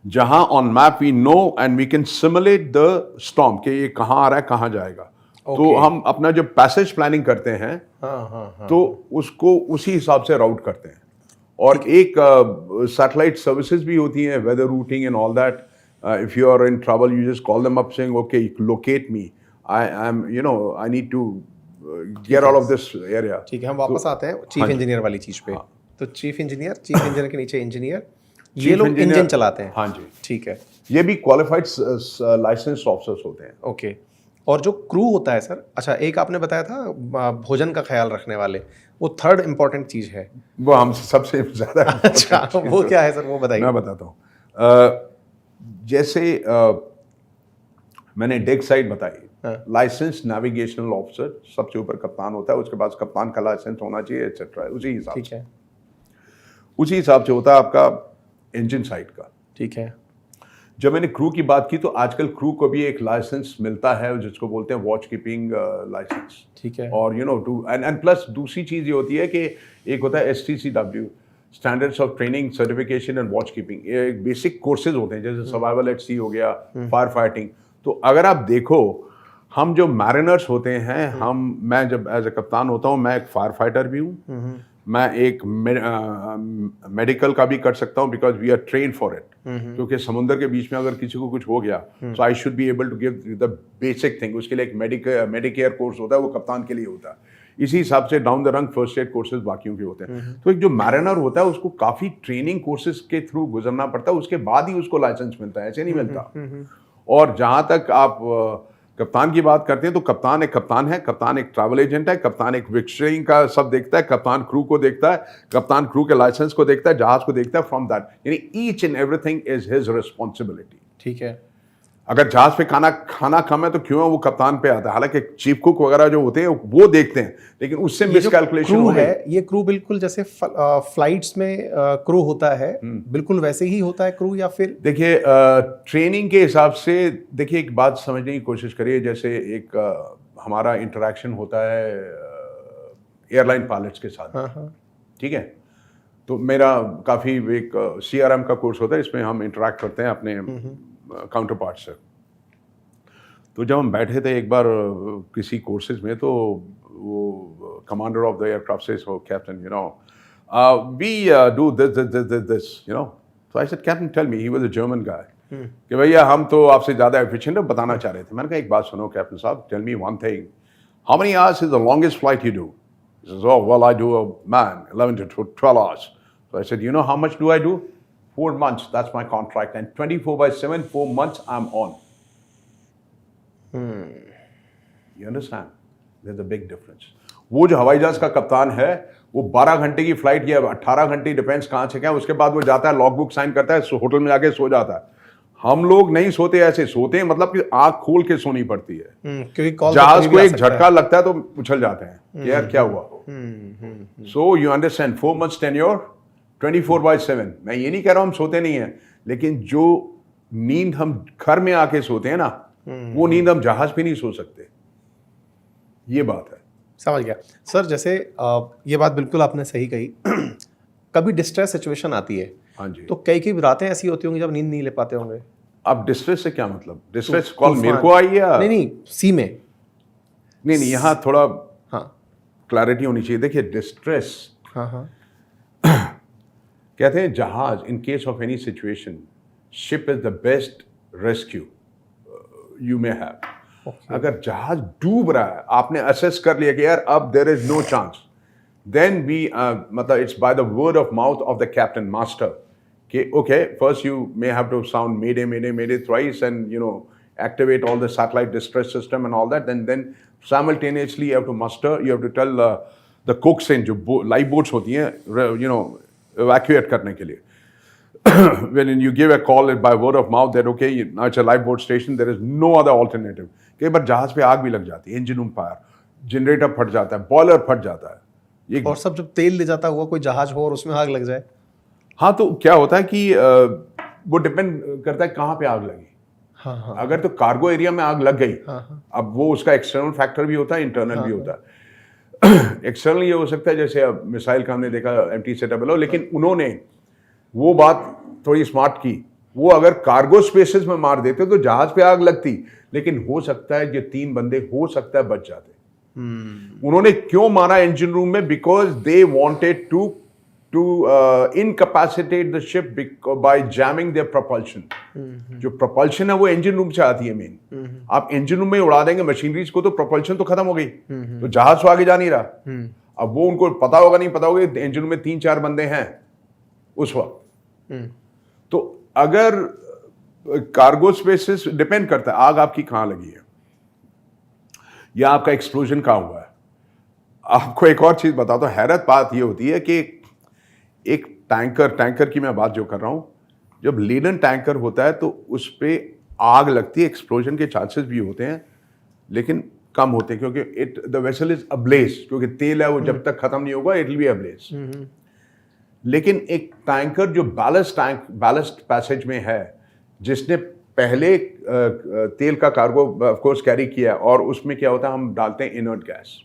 जहां on map we know and we can simulate the storm कि ये कहां आ रहा है, कहां जाएगा। तो हम अपना जब पैसेज प्लानिंग करते हैं, तो उसको उसी हिसाब से राउट करते हैं। और एक सैटेलाइट सर्विसेज भी होती हैं, weather routing and all that. If you are in trouble you just call them up saying okay locate me, I am I need to get out of this area. ठीक है, हम वापस आते हैं chief engineer वाली चीज पे। तो चीफ इंजीनियर के नीचे इंजीनियर, ये लोग इंजन चलाते हैं। हाँ जी, ठीक है, ये भी क्वालिफाइड लाइसेंस ऑफिसर्स होते हैं। ओके। और जो क्रू होता है सर, अच्छा एक आपने बताया था भोजन का ख्याल रखने वाले, वो थर्ड इंपॉर्टेंट चीज है। वो हम सबसे ज्यादा अच्छा, वो क्या है सर, वो बताइए। मैं बताता हूँ। जैसे मैंने डेक साइड बताई, लाइसेंस नेविगेशनल ऑफिसर सबसे ऊपर कप्तान होता है, उसके पास कप्तान का लाइसेंस होना चाहिए एक्सेट्रा, उसी हिसाब से। उसी हिसाब से होता है आपका इंजन साइड का। ठीक है। जब मैंने क्रू की बात की, तो आजकल क्रू को भी एक लाइसेंस मिलता है जिसको बोलते हैं वॉच कीपिंग लाइसेंस। ठीक है। और टू एंड प्लस दूसरी चीज ये होती है कि एक होता है STCW, standards of training certification and watch keeping. ये बेसिक कोर्सेज होते हैं, जैसे सर्वाइवल एट सी हो गया, फायर फाइटिंग। तो अगर आप देखो, हम जो मैरिनर्स होते हैं, मैं जब एज ए कप्तान होता हूँ, मैं एक फायर फाइटर भी हूँ, मैं एक मेडिकल का भी कर सकता हूँ, because we are train for it. क्योंकि समुद्र के बीच में अगर किसी को कुछ हो गया, तो I should be able to give the basic thing. उसके लिए एक मेडिकेयर कोर्स होता है, वो कप्तान के लिए होता है। इसी हिसाब से डाउन द रंग फर्स्ट एड कोर्सेज बाकियों के होते हैं। तो एक जो मैरिनर होता है, उसको काफी ट्रेनिंग कोर्सेज के थ्रू गुजरना पड़ता है, उसके बाद ही उसको लाइसेंस मिलता है, ऐसे नहीं मिलता। और जहां तक आप कप्तान की बात करते हैं, तो कप्तान एक ट्रैवल एजेंट है, कप्तान एक विक्ट्रिंग का सब देखता है, कप्तान क्रू को देखता है, कप्तान क्रू के लाइसेंस को देखता है, जहाज को देखता है। फ्रॉम दैट, यानी each and everything is his responsibility. ठीक है। अगर जहाज पे खाना कम है तो क्यों है, वो कप्तान पे आता है। हालांकि चीफ कुक वगैरह जो होते हैं वो देखते हैं, लेकिन उससे मिसकैलकुलेशन हो है। ये क्रू बिल्कुल जैसे फ्लाइट्स में क्रू होता है, बिल्कुल वैसे ही होता है क्रू, या फिर देखिए ट्रेनिंग के हिसाब से, देखिए एक बात समझने की कोशिश करिए। जैसे एक हमारा इंटरेक्शन होता है एयरलाइन पायलट्स के साथ, ठीक है। तो मेरा काफ़ी एक CRM का कोर्स होता है, इसमें हम इंटरेक्ट करते हैं अपने काउंटर पार्ट से। तो जब हम बैठे थे एक बार किसी कोर्सेज में, तो वो कमांडर ऑफ द एयरक्राफ्ट से, captain we do this So I said, Captain, tell me, he was a German guy, कि भैया हम तो आपसे ज़्यादा एफिशिएंट है, बताना चाह रहे थे। मैंने कहा एक बात सुनो कैप्टन साहब, tell me one thing, how many hours is the longest flight you do? He says, oh well, I do 11 to 12 hours. So I said, you know how much do I do? 4 months, that's my contract, and 24/7, 4 months I'm on. You understand? There's a big difference. वो जो हवाई जहाज का कप्तान है, वो 12 घंटे की फ्लाइट या 18 घंटे, डिपेंड्स कहाँ से क्या, उसके बाद वो जाता है, लॉग बुक साइन करता है, होटल में जाके सो जाता है। हम लोग नहीं सोते, ऐसे सोते हैं मतलब कि आंख खोल के सोनी पड़ती है। क्योंकि कॉल जहाज को एक झटका लगता है तो उछल जाते हैं कि यार क्या हुआ। So you understand 4 months tenure 24/7। मैं ये नहीं कह रहा हूं हम सोते नहीं हैं, लेकिन जो नींद हम घर में आके सोते हैं ना, वो नींद हम जहाज पे नहीं सो सकते। ये बात है। समझ गया सर। जैसे ये बात बिल्कुल आपने सही कही। कभी डिस्ट्रेस सिचुएशन आती है, हाँ जी। तो कई रातें ऐसी होती होंगी जब नींद नहीं ले पाते होंगे। अब डिस्ट्रेस से क्या मतलब? डिस्ट्रेस कॉल मेरे को आई या नहीं सी में? नहीं, यहाँ थोड़ा हाँ क्लैरिटी होनी चाहिए। देखिए डिस्ट्रेस, हाँ कहते हैं जहाज, in case of any situation, ship is the best rescue you may have. अगर जहाज डूब रहा है, आपने असेस कर लिया कि यार अब there is no chance, then we मतलब it's by the word of mouth of the captain master कि okay, first you may have to sound mayday mayday mayday thrice and you know activate all the satellite distress system and all that, then simultaneously you have to muster, you have to tell the cooks in जो live boats होती हैं, you know, evacuate करने के लिए। when you give a call by word of mouth that okay, now it's a live boat station, there is no other alternative। कई बार जहाज पे आग भी लग जाती है, इंजन रूम फायर, जनरेटर फट जाता है, बॉयलर फट जाता है। और सब जब तेल ले जाता हुआ कोई जहाज हो और उसमें आग लग जाए। हाँ, तो क्या होता है कि वो डिपेंड करता है कहाँ पे आग लगी। हाँ। अगर तो कार्गो एरिया में आग लग गई, अब वो उसका एक्सटर्नल फैक्टर भी होता है, इंटरनल भी होता है। एक्सटर्नल ये हो सकता है जैसे अब मिसाइल का हमने देखा MT सेटअप, लेकिन उन्होंने वो बात थोड़ी स्मार्ट की। वो अगर कार्गो स्पेसेस में मार देते तो जहाज पे आग लगती, लेकिन हो सकता है जो 3 बंदे हो सकता है बच जाते। उन्होंने क्यों मारा इंजन रूम में? Because they wanted to incapacitate the ship by jamming their propulsion। जो propulsion है वो इंजन रूम से आती है मेन। आप इंजन रूम में उड़ा देंगे मशीनरीज को तो propulsion तो खत्म हो गई, तो जहाज तो आगे जा नहीं रहा। अब वो उनको पता होगा नहीं पता होगा इंजन रूम में 3-4 बंदे हैं उस वक्त। तो अगर कार्गो स्पेसेस डिपेंड करता है आग आपकी कहाँ लगी है या आपका एक्सप्लोजन कहाँ हुआ है। आपको एक और चीज बताता हूँ, हैरत बात ये होती है कि एक टैंकर की मैं बात जो कर रहा हूं, जब लेडन टैंकर होता है तो उस पर आग लगती है, एक्सप्लोजन के चांसेस भी होते हैं लेकिन कम होते हैं क्योंकि द वेसल इज अब्लेज, क्योंकि तेल है वो जब तक खत्म नहीं होगा इट विल बी अब्लेज। लेकिन एक टैंकर जो बैलेस्ट पैसेज में है, जिसने पहले तेल का कार्गो ऑफ कोर्स कैरी किया, और उसमें क्या होता है हम डालते हैं inert gas.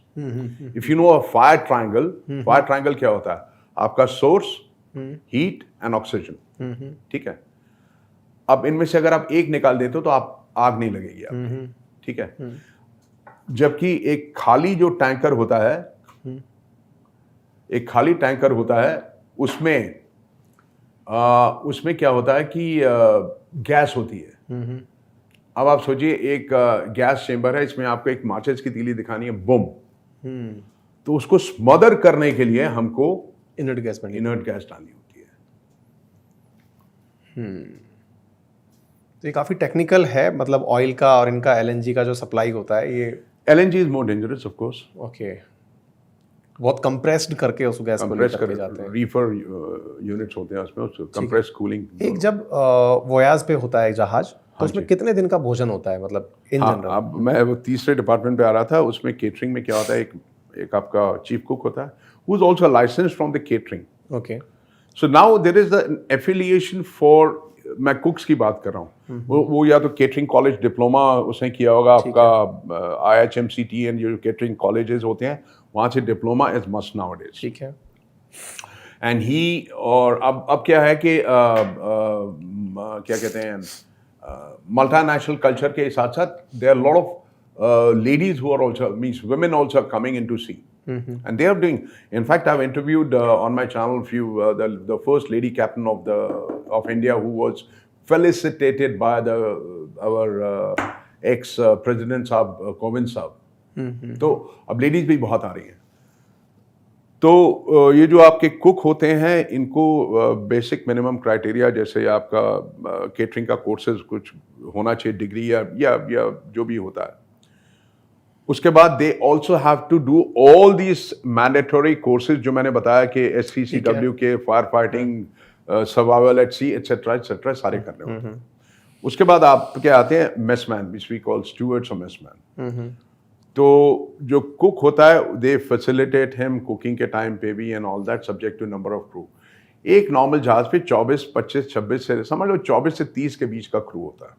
If you know a fire triangle क्या होता है? आपका सोर्स, हीट एंड ऑक्सीजन, ठीक है। अब इनमें से अगर आप एक निकाल देते हो तो आप आग नहीं लगेगी आपकी, ठीक है। जबकि एक खाली जो टैंकर होता है, उसमें क्या होता है कि गैस होती है। अब आप सोचिए एक गैस चेंबर है, इसमें आपको एक माचिस की तीली दिखानी है, बूम, तो उसको स्मदर करने के लिए हमको इनर्ट गैस डालनी होती है। तो ये काफी टेक्निकल है, मतलब ऑयल का और इनका LNG का जो सप्लाई होता है, ये LNG is more dangerous of course. Okay, बहुत कंप्रेस्ड करके उस गैस को लेकर जाते हैं। रीफर यूनिट्स होते हैं उसमें, उसको कंप्रेस कूलिंग। एक जब वोयाज पे होता है जहाज, तो उसमें कितने दिन का भोजन होता है, मतलब इन जनरल? अब मैं वो तीसरे डिपार्टमेंट पे आ रहा था, उसमें केटरिंग में क्या होता है, एक आपका चीफ कुक होता है who is also licensed from the catering। Okay। So now there is the affiliation for, मैं कुक्स की बात कर रहा हूँ, वो या तो केटरिंग कॉलेज डिप्लोमा उसने किया होगा, आपका IHMCT एंड जो केटरिंग कॉलेजेस होते हैं वहाँ से डिप्लोमा इज मस्ट नाउअडेज, ठीक है। एंड ही, और अब क्या है कि क्या कहते हैं, मल्टीनेशनल कल्चर के साथ साथ there are lot of ladies who are also, means women also are coming in to see। And they are doing, in fact I've interviewed on my channel few the first lady captain of India who was felicitated by our ex president साहब कोविंद साहब। तो अब ladies भी बहुत आ रही हैं। तो ये जो आपके कुक होते हैं इनको बेसिक मिनिमम क्राइटेरिया, जैसे आपका केटरिंग का कोर्सेज कुछ होना चाहिए, डिग्री या जो भी होता है, उसके बाद they also have to do all these mandatory courses जो मैंने बताया कि SCCW के fire fighting, survival at sea, etcetera सारे करने होते हैं। उसके बाद आपके आते हैं मेसमैन, विच वी कॉल स्टूवर्ड्स और मेसमैन। तो जो कुक होता है, दे फैसिलिटेट हिम कुकिंग के टाइम पे भी and all that, subject to number of crew. एक नॉर्मल जहाज पे 24, 25, 26 से समझ लो 24 से 30 के बीच का क्रू होता है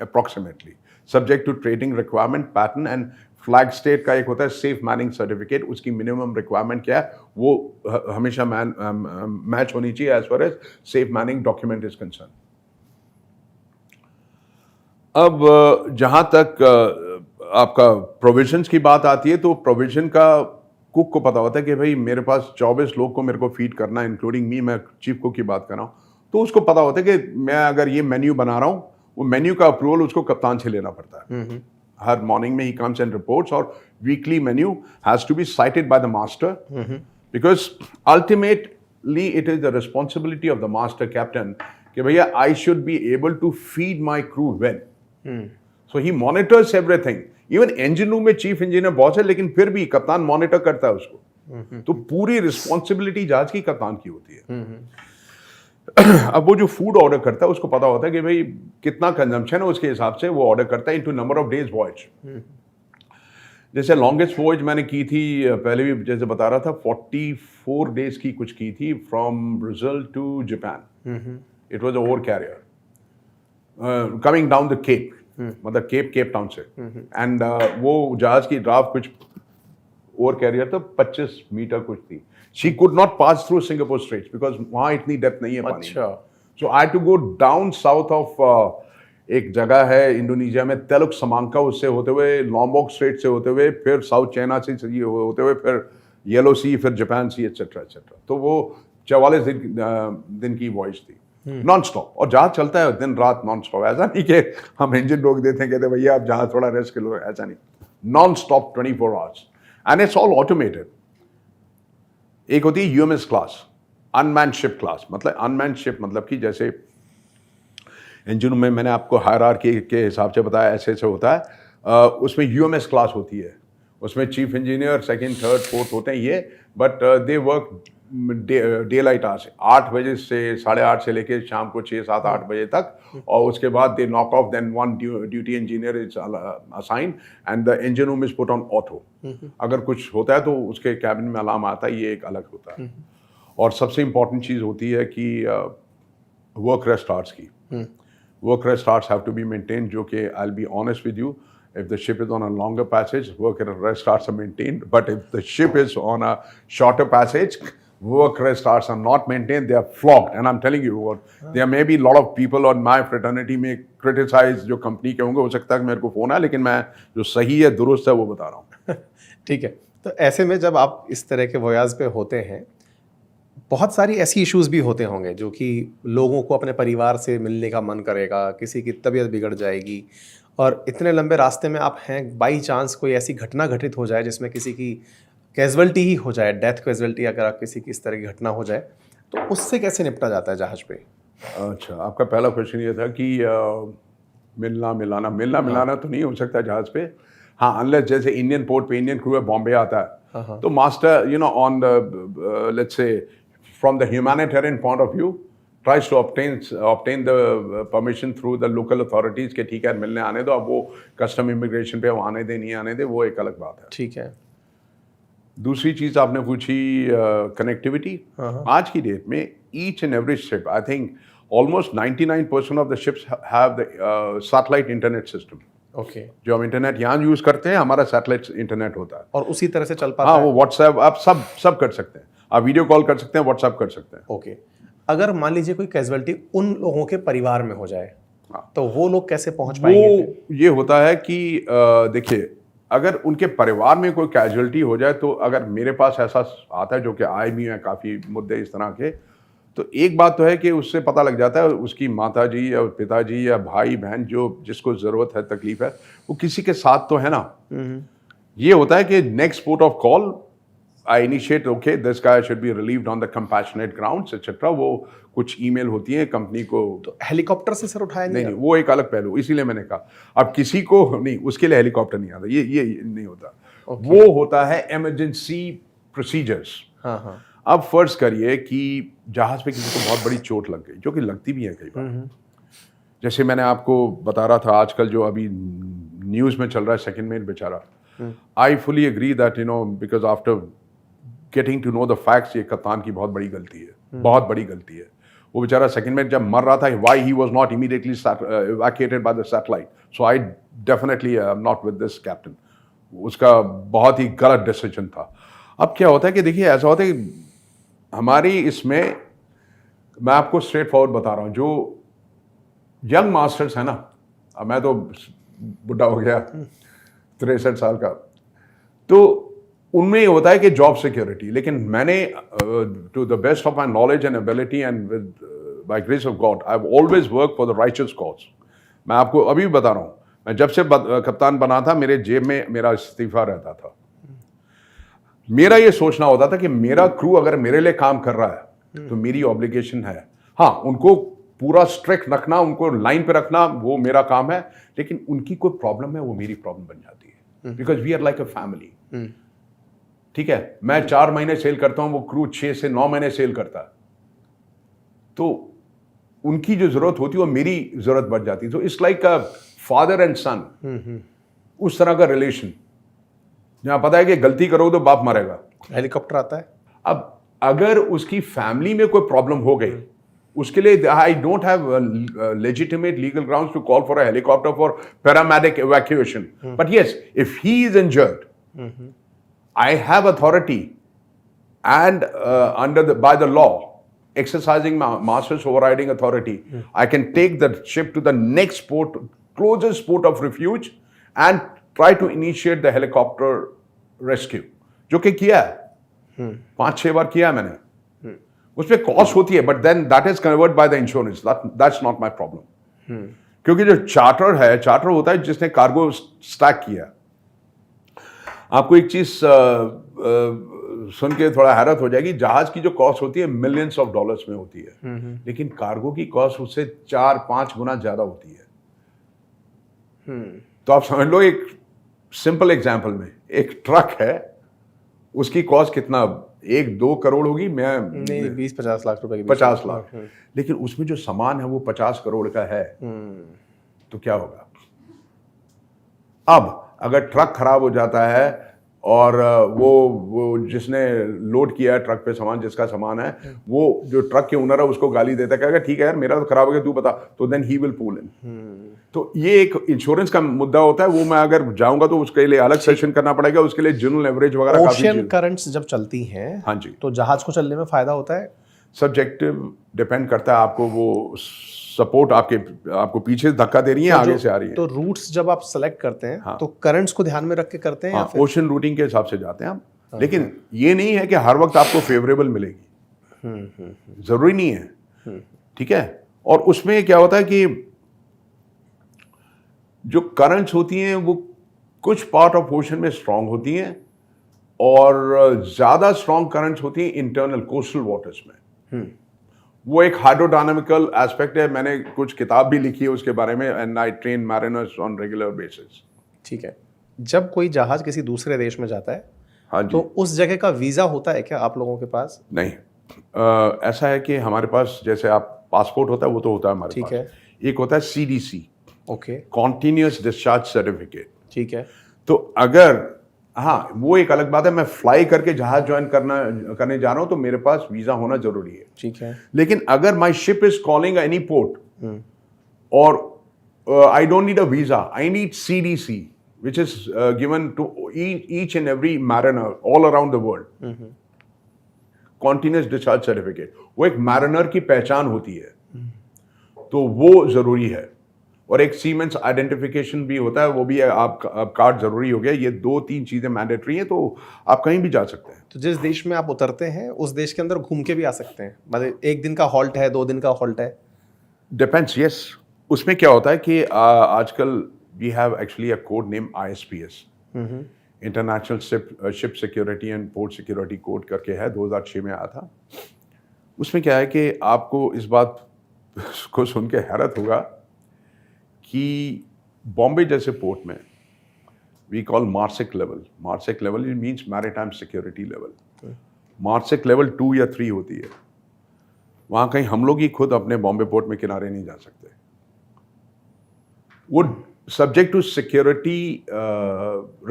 approximately, subject to trading requirement pattern and flag state का एक होता है सेफ मैनिंग सर्टिफिकेट, उसकी मिनिमम रिक्वायरमेंट क्या है, वो हमेशा मैच होनी चाहिए as far as safe manning document is concern. अब जहां तक आपका प्रोविजंस की बात आती है, तो प्रोविजन का कुक को पता होता है कि भाई मेरे पास 24 लोग को मेरे को फीड करना है, इंक्लूडिंग मी, मैं चीफ कुक की बात कर रहा हूँ, तो उसको पता होता है कि मैं अगर ये मेन्यू बना रहा हूँ, वो मेन्यू का अप्रूवल उसको कप्तान से लेना पड़ता है। हर मॉर्निंग में ही कम्स एंड रिपोर्ट्स, और weekly menu has to be sighted by the master, because ultimately it is the responsibility of the master captain कि भैया I should be able to feed my crew well. So he monitors everything. Even engine room में chief engineer boss है, लेकिन फिर भी कप्तान monitor करता है उसको। तो पूरी रिस्पॉन्सिबिलिटी जहाज की कप्तान की होती है। अब वो जो फूड ऑर्डर करता है, उसको पता होता है कि भाई कितना कंजम्पशन है, उसके हिसाब से वो ऑर्डर करता है into number of days voyage. जैसे लॉन्गेस्ट वॉयज मैंने की थी, पहले भी जैसे बता रहा था, 44 डेज की कुछ की थी, from Brazil to Japan. It was a ore carrier coming down the Cape, मतलब केप टाउन से, एंड वो जहाज की ड्राफ्ट कुछ ओवर कैरियर तो 25 मीटर कुछ थी। She could not pass through Singapore straits because वहां इतनी डेप्थ नहीं है पानी। So I to go down south of एक जगह है इंडोनेशिया में, तेलुक समांका, उससे होते हुए लॉम्बोक स्ट्रेट से होते हुए, फिर साउथ चाइना से होते हुए, फिर येलो सी, फिर जापान सी, एटसेट्रा एटसेट्रा। तो वो 44 दिन की वॉयज थी, नॉन स्टॉप। और जहाज चलता है दिन रात नॉन स्टॉप, ऐसा नहीं कि हम इंजन रोक देते हैं, कहते भैया आप जहाज थोड़ा रेस्ट कर लो, ऐसा नहीं, non stop 24 hours, and it's all automated. एक होती है UMS class, unmanned ship class. मतलब अनमैन्ड शिप मतलब कि जैसे इंजन में मैंने आपको हायरार्की के हिसाब से बताया, ऐसे ऐसे होता है। उसमें यूएमएस क्लास होती है, उसमें chief engineer second third fourth होते हैं ये, but they work day light hours, 8 बजे से 8:30 से लेके शाम को 6, 7, 8 बजे तक, और उसके बाद they knock off, then one duty engineer is assign and the engine room is put on auto. अगर कुछ होता है तो उसके कैबिन में अलार्म आता है, ये एक अलग होता है। और सबसे इंपॉर्टेंट चीज़ होती है कि वर्क रेस्ट आवर्स की, work rest hours have to be maintain, जो कि I will be honest with you, if the ship is on a longer passage, work rest hours are maintained, but if the ship is on a shorter passage, work rest hours are not maintained, they are flogged. And I'm telling you what, there may be a lot of people on my fraternity may criticize जो company के होंगे, हो सकता है कि मेरे को phone है, लेकिन मैं जो सही है दुरुस्त है वो बता रहा हूँ। ठीक है, तो ऐसे में जब आप इस तरह के वोयाज पे होते हैं, बहुत सारी ऐसी इश्यूज भी होते होंगे जो कि लोगों को अपने परिवार से मिलने का मन करेगा, किसी की तबीयत बिगड़ जाएगी, और इतने लंबे रास्ते में आप हैं, बाई चांस कोई ऐसी घटना घटित हो जाए जिसमें किसी की कैजुअल्टी ही हो जाए, डेथ कैजुअल्टी, अगर आप किसी की इस तरह की घटना हो जाए, तो उससे कैसे निपटा जाता है जहाज पे? अच्छा, आपका पहला क्वेश्चन ये था कि मिलना मिलाना तो नहीं हो सकता जहाज पे। हाँ, अनलेस जैसे इंडियन पोर्ट पे इंडियन क्रू है, बॉम्बे आता है, तो master you know on the let's say from the humanitarian point of view tries to obtain the permission through the local authorities कि ठीक है मिलने आने दो, अब वो कस्टम इमिग्रेशन पे आने दे नहीं आने दे, वो एक अलग बात है। ठीक है। दूसरी चीज़ आपने पूछी कनेक्टिविटी। आज की डेट में each and every ship, I think almost 99% of the ships have the satellite internet system. Okay. जो हम इंटरनेट यहाँ यूज़ करते हैं, हमारा सैटेलाइट इंटरनेट होता है, और उसी तरह से चल पाता है। हाँ, वो व्हाट्सएप आप सब कर सकते हैं, आप वीडियो कॉल कर सकते हैं, व्हाट्सएप कर सकते हैं। ओके। अगर मान लीजिए कोई कैजुअल्टी उन लोगों के परिवार में हो जाए, तो वो लोग कैसे पहुंच पाएंगे? वो ये होता है कि देखिए, अगर उनके परिवार में कोई कैजुअल्टी हो जाए, तो अगर मेरे पास ऐसा आता है, जो कि आए भी हैं काफ़ी मुद्दे इस तरह के, तो एक बात तो है कि उससे पता लग जाता है उसकी माता जी या पिताजी या भाई बहन जो जिसको ज़रूरत है, तकलीफ है, वो किसी के साथ तो है ना। ये होता है कि next port of call I initiate, okay, this guy should be relieved on the compassionate grounds, etc. वो कुछ ईमेल होती है कंपनी को। तो हेलीकॉप्टर से सर उठाया नहीं, वो एक अलग पहलू, इसीलिए मैंने कहा अब किसी को नहीं, उसके लिए हेलीकॉप्टर नहीं आता, ये नहीं होता। वो होता है इमरजेंसी प्रोसीजर्स। हाँ। अब फर्ज करिए कि जहाज पे किसी को बहुत बड़ी चोट लग गई, जो कि लगती भी है कई बार, जैसे मैंने आपको बता रहा था आजकल जो अभी न्यूज़ में चल रहा है सेकंड मेट बेचारा, I fully agree that because after getting to know the facts ये कप्तान की बहुत बड़ी गलती है, बहुत बड़ी गलती है। वो बेचारा सेकंड में जब मर रहा था, why he was not immediately evacuated by the satellite, so I definitely I am not with this captain. उसका बहुत ही गलत डिसीजन था। अब क्या होता है कि देखिए ऐसा होता है कि हमारी इसमें, मैं आपको स्ट्रेट फॉरवर्ड बता रहा हूँ, जो यंग मास्टर्स है ना, अब मैं तो बुढ़ा हो गया 63 साल का, तो उनमें ये होता है कि जॉब सिक्योरिटी, लेकिन मैंने to the best of my knowledge and ability and with by grace of God I have always work for the righteous cause. मैं आपको अभी भी बता रहा हूँ, मैं जब से कप्तान बना था मेरे जेब में मेरा इस्तीफा रहता था। मेरा ये सोचना होता था कि मेरा क्रू अगर मेरे लिए काम कर रहा है तो मेरी ऑब्लिगेशन है, हाँ उनको पूरा स्ट्रिक्ट रखना, उनको लाइन पे रखना, वो मेरा काम है, लेकिन उनकी कोई प्रॉब्लम है वो मेरी प्रॉब्लम बन जाती है, because we are like a family. ठीक है, मैं 4 महीने सेल करता हूं, वो क्रू 6 से 9 महीने सेल करता है, तो उनकी जो जरूरत होती है वो मेरी जरूरत बढ़ जाती है। तो it's like a father and son, उस तरह का रिलेशन, जहां पता है कि गलती करो तो बाप मरेगा। हेलीकॉप्टर आता है, अब अगर उसकी फैमिली में कोई प्रॉब्लम हो गई, उसके लिए I don't have legitimate legal grounds to call for a helicopter for paramedic evacuation, but yes if he is injured I have authority and by the law, exercising my master's overriding authority, I can take the ship to the next port, closest port of refuge, and try to initiate the helicopter rescue, जो कि किया है 5-6 बार किया है मैंने। उसमें cost होती है, but then that is covered by the insurance, that's not my problem. क्योंकि जो चार्टर है, चार्टर होता है जिसने कार्गो स्टैक किया। आपको एक चीज सुन के थोड़ा हैरत हो जाएगी, जहाज की जो कॉस्ट होती है मिलियंस ऑफ डॉलर्स में होती है, लेकिन कार्गो की कॉस्ट उससे 4-5 गुना ज्यादा होती है। तो आप समझ लो, एक सिंपल एग्जांपल में एक ट्रक है, उसकी कॉस्ट कितना, 1-2 करोड़ होगी, मैं नहीं 20-50 लाख रुपए की, 50 लाख, लेकिन उसमें जो सामान है वो 50 करोड़ का है, तो क्या होगा? अब अगर ट्रक खराब हो जाता है और वो जिसने लोड किया है ट्रक पे सामान, जिसका सामान है, वो जो ट्रक के ओनर है उसको गाली देता है, कहेगा ठीक है यार मेरा तो खराब हो गया, तू बता, तो then he will pull in. तो ये एक इंश्योरेंस का मुद्दा होता है, वो मैं अगर जाऊंगा तो उसके लिए अलग सेशन करना पड़ेगा, उसके लिए जनरल एवरेज वगैरह काफी। ओशियन करंट्स जब चलती हैं, हाँ जी, तो जहाज को चलने में फायदा होता है। सब्जेक्टिव डिपेंड करता है, आपको वो सपोर्ट आपको पीछे धक्का दे रही है, आगे से आ रही है। तो रूट्स जब आप सेलेक्ट करते हैं, हाँ, तो करंट्स को ध्यान में रख के करते हैं, हाँ, या फिर ओशन रूटिंग के हिसाब से जाते हैं हम, लेकिन ये नहीं है कि हर वक्त आपको फेवरेबल मिलेगी, जरूरी नहीं है। ठीक है, और उसमें क्या होता है कि जो करंट्स होती हैं वो कुछ पार्ट ऑफ ओशन में स्ट्रांग होती हैं, और ज्यादा स्ट्रांग करंट्स होती हैं इंटरनल कोस्टल वाटर्स में। वो एक हाइड्रोडायनामिकल एस्पेक्ट है, मैंने कुछ किताब भी लिखी है उसके बारे में, and I train mariners on regular basis. ठीक है, जब कोई जहाज किसी दूसरे देश में जाता है, हाँ जी, तो उस जगह का वीजा होता है क्या आप लोगों के पास? नहीं, ऐसा है कि हमारे पास जैसे आप पासपोर्ट होता है वो तो होता है हमारे ठीक पास, है, एक होता है CDC, okay, continuous discharge certificate. ठीक है, तो अगर, हाँ वो एक अलग बात है, मैं फ्लाई करके जहाज ज्वाइन करने जा रहा हूं तो मेरे पास वीजा होना जरूरी है। ठीक है, लेकिन अगर my ship is calling any port, और I don't need a visa, I need CDC which is given to each and every mariner all around the world, continuous discharge certificate, वो एक मैरिनर की पहचान होती है, तो वो जरूरी है। और एक सीमेंस आइडेंटिफिकेशन भी होता है, वो भी आप कार्ड जरूरी हो गया। ये 2-3 चीजें मैंडेटरी हैं, तो आप कहीं भी जा सकते हैं। तो जिस देश में आप उतरते हैं उस देश के अंदर घूम के भी आ सकते हैं, मतलब 1 दिन का हॉल्ट है, 2 दिन का हॉल्ट है? Depends, yes. उसमें क्या होता है कि आजकल we have actually a code name ISPS, international ship security and port security code करके है, 2006 में आया था। उसमें क्या है कि आपको इस बात को सुन के हैरत होगा कि बॉम्बे जैसे पोर्ट में we call MARSEC level it means maritime security level. MARSEC level 2 या 3 होती है। वहाँ कहीं हम लोग ही खुद अपने बॉम्बे पोर्ट में किनारे नहीं जा सकते। would subject to security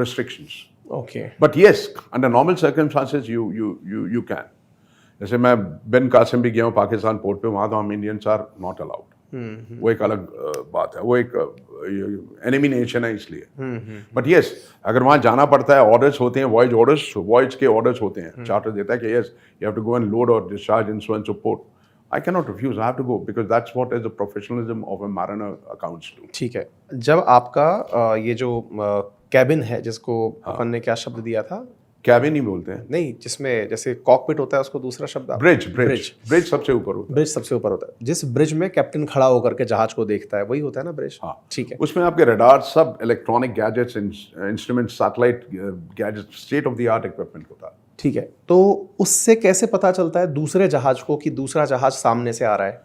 restrictions. Okay But yes, under normal circumstances, you can. जैसे मैं बिन कासिम भी गया हूँ पाकिस्तान पोर्ट पे, वहाँ तो हम इंडियंस आर नॉट अलाउड। वो एक अलग बात है, वो एक एनिमी नेशन है इसलिए। बट यस, अगर वहाँ जाना पड़ता है, ऑर्डर्स होते हैं, वॉयज के ऑर्डर्स होते हैं, चार्टर देता है कि yes you have to go and load और discharge in so and so port, I can not refuse, I have to go because that's what is the professionalism of a mariner accounts to. ठीक है। जब आपका ये जो cabin है, जिसको अपन ने क्या शब्द दिया था? कैबिन ही बोलते हैं। नहीं, जिसमें जैसे कॉकपिट होता है उसको दूसरा शब्द ब्रिज सबसे ऊपर होता है। ब्रिज सबसे ऊपर होता है। जिस ब्रिज में कैप्टन खड़ा होकर के जहाज को देखता है वही होता है ना ब्रिज? हाँ, ठीक है। उसमें आपके रडार, सब electronic gadgets, instrument, satellite gadget, state of the art equipment होता है। ठीक है, तो उससे कैसे पता चलता है दूसरे जहाज को कि दूसरा जहाज सामने से आ रहा है?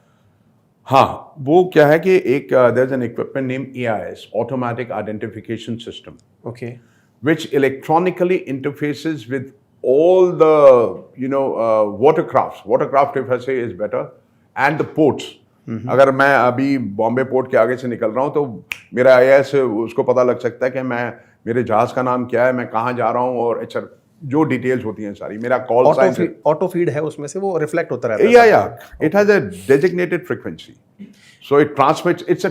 हाँ, वो क्या है कि एक there is an equipment name AIS, automatic identification system, okay, which electronically interfaces with all the watercrafts. Watercraft if I say is better, and the ports. अगर मैं अभी बॉम्बे पोर्ट के आगे से निकल रहा हूँ तो मेरा IAS उसको पता लग सकता है कि मेरे जहाज का नाम क्या है, मैं कहाँ जा रहा हूँ, और अच्छा जो डिटेल्स होती हैं सारी, मेरा कॉल साइन, ऑटो फीड है उसमें से, वो रिफ्लेक्ट होता रहता है। या it has a designated frequency, so it transmits, it's a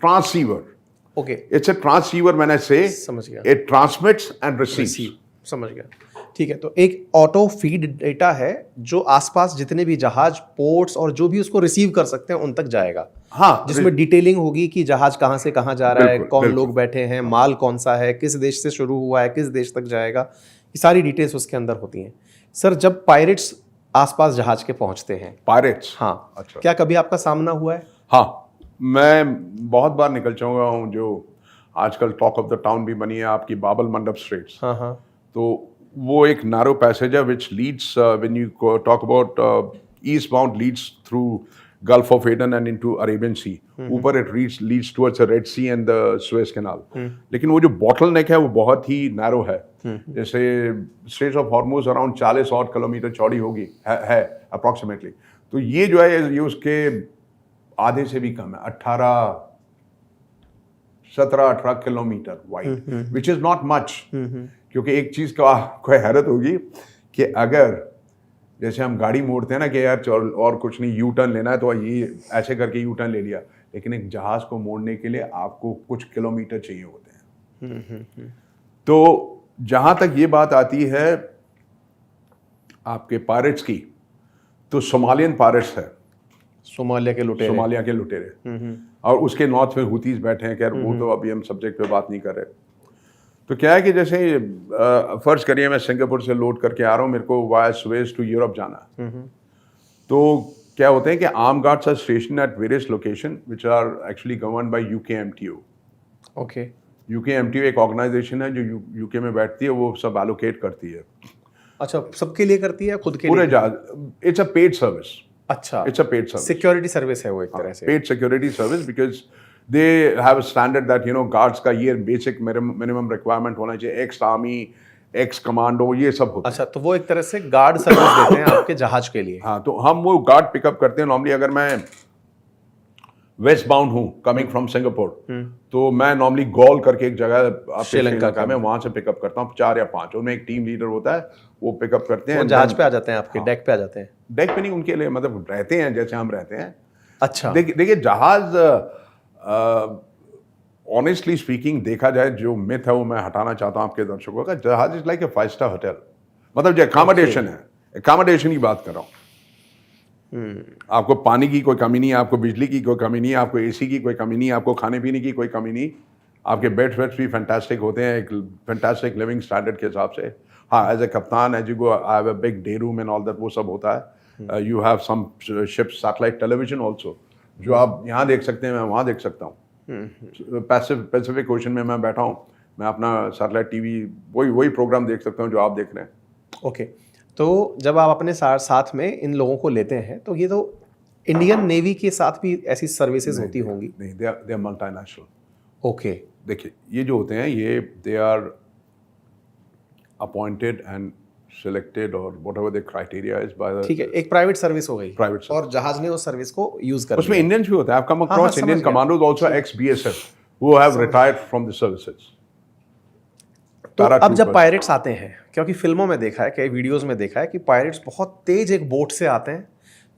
transceiver. Okay, It's a transceiver when I say, समझ गया। it transmits and receives. समझ गया। ठीक है, तो एक ऑटो फीड डेटा है जो आसपास जितने भी जहाज, पोर्ट्स और जो भी उसको रिसीव कर सकते हैं उन तक जाएगा। हाँ, जिसमें डिटेलिंग होगी कि जहाज कहाँ से कहाँ जा रहा है, बिल्कुल, कौन बिल्कुल। लोग बैठे हैं, माल कौन सा है, किस देश से शुरू हुआ है, किस देश तक जाएगा, ये सारी डिटेल्स उसके अंदर होती हैं। सर, जब पायरेट्स आसपास जहाज के पहुंचते हैं, Pirates. हाँ, अच्छा। क्या कभी आपका सामना हुआ है? हाँ, मैं बहुत बार निकल चुका हूँ, जो आजकल टॉक ऑफ द टाउन भी बनी है आपकी, बाबल मंडप स्ट्रेट्स। हाँ हाँ, तो वो एक नैरो पैसेज है which leads, when you talk about east bound, leads through Gulf of Aden and into Arabian Sea, ऊपर it leads towards the Red Sea and the Suez Canal. लेकिन वो जो बॉटल नेक है वो बहुत ही नैरो है। जैसे स्ट्रेट्स ऑफ हॉर्मुज अराउंड 40 और किलोमीटर चौड़ी होगी, है अप्रॉक्सीमेटली। तो ये जो है ये उसके आधे से भी कम है, 17-18 kilometre wide, which is not much. क्योंकि एक चीज का कोई हैरत होगी कि अगर जैसे हम गाड़ी मोड़ते हैं ना कि यार चल और कुछ नहीं, यू टर्न लेना है, तो ये ऐसे करके यू टर्न ले लिया, लेकिन एक जहाज को मोड़ने के लिए आपको कुछ किलोमीटर चाहिए होते हैं। तो जहां तक ये बात आती है आपके पायरेट्स की, तो सोमालियन पायरेट्स है, सोमालिया के लुटेरे। और उसके नॉर्थ में हुतीज बैठे हैं। खैर वो तो अभी हम सब्जेक्ट पे बात नहीं कर रहे। तो क्या है कि जैसे फर्ज करिए मैं सिंगापुर से लोड करके आ रहा हूँ, मेरे को वाया सुएज टू यूरोप जाना है। तो क्या होते हैं कि arm guards are station at various location which are actually govern by UKMTO। Okay, UKMTO एक ऑर्गेनाइजेशन है जो यूके में बैठती है, वो सब एलोकेट करती है। अच्छा, सबके लिए करती है, खुद के पूरे लिए? जहाज, इट्स अ पेड सर्विस। अच्छा, it's a paid service, security service है वो एक तरह से। Paid security service, because they have a standard that guards का ये बेसिक मिनिमम रिक्वायरमेंट होना चाहिए, एक्स आर्मी, एक्स कमांडो, ये सब होता है। अच्छा, तो वो एक तरह से गार्ड सर्विस देते हैं आपके जहाज के लिए? हाँ, तो हम वो गार्ड पिकअप करते हैं। नॉर्मली अगर मैं वेस्ट बाउंड हूँ कमिंग फ्रॉम सिंगापुर, तो मैं नॉर्मली गॉल करके एक जगह श्रीलंका का, मैं वहां से पिकअप करता हूँ 4 या 5, उनमें एक टीम लीडर होता है, वो पिकअप करते हैं। वो जहाज पे आ जाते हैं आपके? डेक पे आ जाते हैं? डेक पे नहीं, उनके लिए मतलब रहते हैं जैसे हम रहते हैं। अच्छा, देखिए जहाज, ऑनेस्टली स्पीकिंग देखा जाए, जो मिथ है वो मैं हटाना चाहता हूँ आपके दर्शकों का। जहाज is like a five-star hotel, मतलब जो अकोमोडेशन है, अकोमोडेशन की बात कर रहा हूँ। आपको पानी की कोई कमी नहीं है, आपको बिजली की कोई कमी नहीं है, आपको AC की कोई कमी नहीं है, आपको खाने पीने की कोई कमी नहीं, आपके बेड्स भी फैंटास्टिक होते हैं, एक फैंटास्टिक लिविंग स्टैंडर्ड के हिसाब से। हाँ, एज ए कप्तान, as you go, I have a big day room and all that, वो सब होता है। You have some ships satellite television also, जो आप यहाँ देख सकते हैं, मैं वहाँ देख सकता हूँ। पैसिफिक ओशन में मैं बैठा हूँ, मैं अपना सैटेलाइट TV वही प्रोग्राम देख सकता हूँ जो आप देख रहे हैं। ओके, तो जब आप अपने साथ में इन लोगों को लेते हैं, तो ये तो इंडियन नेवी के साथ भी ऐसी सर्विसेज होती होंगी? नहीं, दे आर मल्टीनेशनल। ओके, देखिए ये जो होते हैं, ये they are appointed and selected और whatever the criteria is by the, ठीक है, एक प्राइवेट सर्विस हो गई, प्राइवेट सर्विस, और जहाज ने उस सर्विस को यूज कर उसमें लिया। इंडियंस भी होता है। आप कम हाँ, अक्रॉस समझ इंडियन गया। Commandos also ex BSF, who have retired from the services. तो अब जब Paratroopers. पायरेट्स आते हैं, क्योंकि फिल्मों में देखा है, कई वीडियोस में देखा है कि पायरेट्स बहुत तेज एक बोट से आते हैं,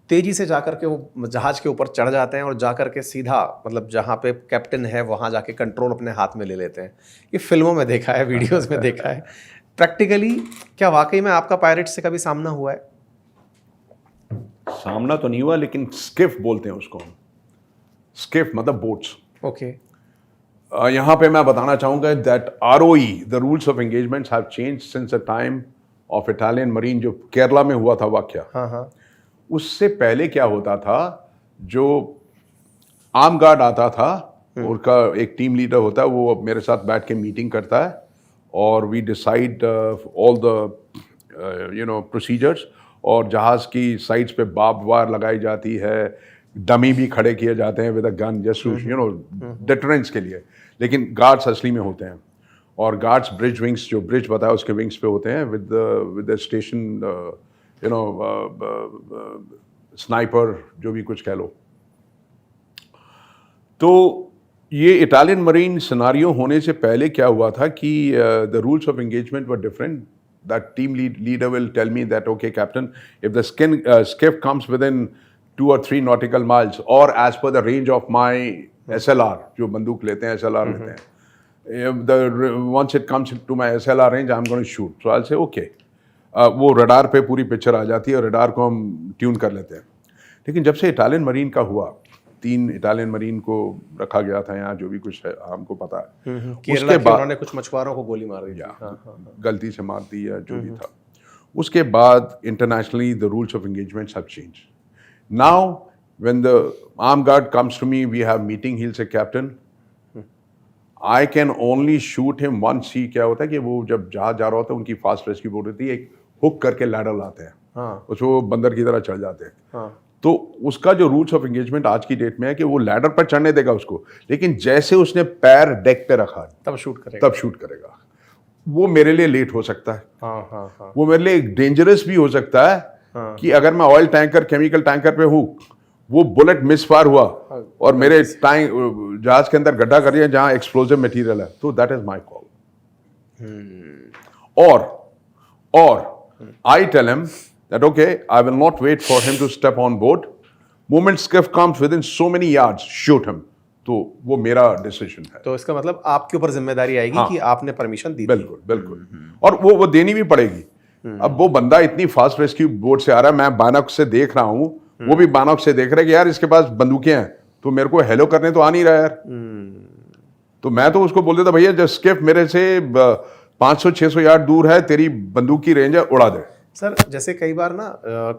तेजी से जाकर के वो जहाज के ऊपर चढ़ जाते हैं और जाकर के सीधा मतलब जहाँ पे कैप्टन है वहाँ जाके कंट्रोल अपने हाथ में ले लेते हैं। ये फिल्मों में देखा है, वीडियोस में देखा है। प्रैक्टिकली क्या वाकई में आपका पायरेट्स से कभी सामना हुआ है? सामना तो नहीं हुआ, लेकिन स्किफ बोलते हैं उसको। स्किफ मतलब बोट्स। ओके। यहाँ पे मैं बताना चाहूँगा that ROE, the rules of engagements have change since the time of Italian marine, जो केरला में हुआ था वाकया। हाँ हाँ। उससे पहले क्या होता था, जो आर्म गार्ड आता था, उनका एक टीम लीडर होता है, वो मेरे साथ बैठ के मीटिंग करता है और we decide all the procedures, और जहाज़ की साइड्स पे बार्ब वायर लगाई जाती है, डमी भी खड़े किए जाते हैं with a gun just deterrence के लिए, लेकिन गार्ड्स असली में होते हैं। और गार्ड्स ब्रिज विंग्स, जो ब्रिज बताया उसके विंग्स पे होते हैं विद द स्टेशन स्नाइपर, जो भी कुछ कह लो। तो ये इटालियन मरीन सिनारियो होने से पहले क्या हुआ था कि the rules of engagement were different. That team leader will tell me that, okay, Captain, if the skiff comes within 2 or 3 nautical miles, or as per the range of my SLR, जो बंदूक लेते हैं SLR लेते हैं, if once it comes to my SLR range, I'm going to shoot. So I'll say okay. वो radar पे पूरी picture आ जाती है और रडार को हम ट्यून कर लेते हैं। लेकिन जब से इटालियन मरीन का हुआ, 3 इटालियन मरीन को रखा गया था यहाँ, जो भी कुछ है हमको पता है। उसके बाद उन्होंने कुछ मछुआरों को गोली मार दी, गलती से मार दी या जो भी था। उसके बाद internationally the rules of engagements have change. Now when the arm guard comes to me, we have meeting, he will say captain I can only shoot him once. ही क्या होता है कि वो जब जहाज जा रहा होता है, उनकी फास्ट रेस्क्यू बोट होती है, एक हुक करके लैडर लाते हैं, उसको बंदर की तरह चढ़ जाते हैं। तो उसका जो रूल्स ऑफ एंगेजमेंट आज की डेट में है कि वो लैडर पर चढ़ने देगा उसको, लेकिन जैसे उसने पैर डेक पे रखा तब शूट करेगा। वो मेरे लिए लेट हो सकता है, वो मेरे लिए डेंजरस भी हो सकता है कि अगर मैं ऑयल टैंकर, केमिकल टैंकर पे हूँ, वो बुलेट मिस फायर हुआ और मेरे जहाज के अंदर गड्ढा कर दिया जहां एक्सप्लोजिव मटेरियल है, तो दैट इज माय कॉल। और I tell him that okay, I will not wait for him to step on board. Moment skiff comes within so many yards, shoot him. तो वो मेरा डिसीजन है। तो इसका मतलब आपके ऊपर जिम्मेदारी आएगी कि आपने परमिशन दी। बिल्कुल बिल्कुल। और वो देनी भी पड़ेगी। अब वो बंदा इतनी फास्ट रेस्क्यू बोट से आ रहा है, मैं बानक से देख रहा हूँ, वो भी बानक से देख रहा है कि यार इसके पास बंदूकें हैं, तो मेरे को हेलो करने तो आ नहीं रहा यार। तो मैं तो उसको बोल देता, भैया जब स्किफ मेरे से 500-600 यार्ड दूर है, तेरी बंदूक की रेंज है, उड़ा दे। सर जैसे कई बार ना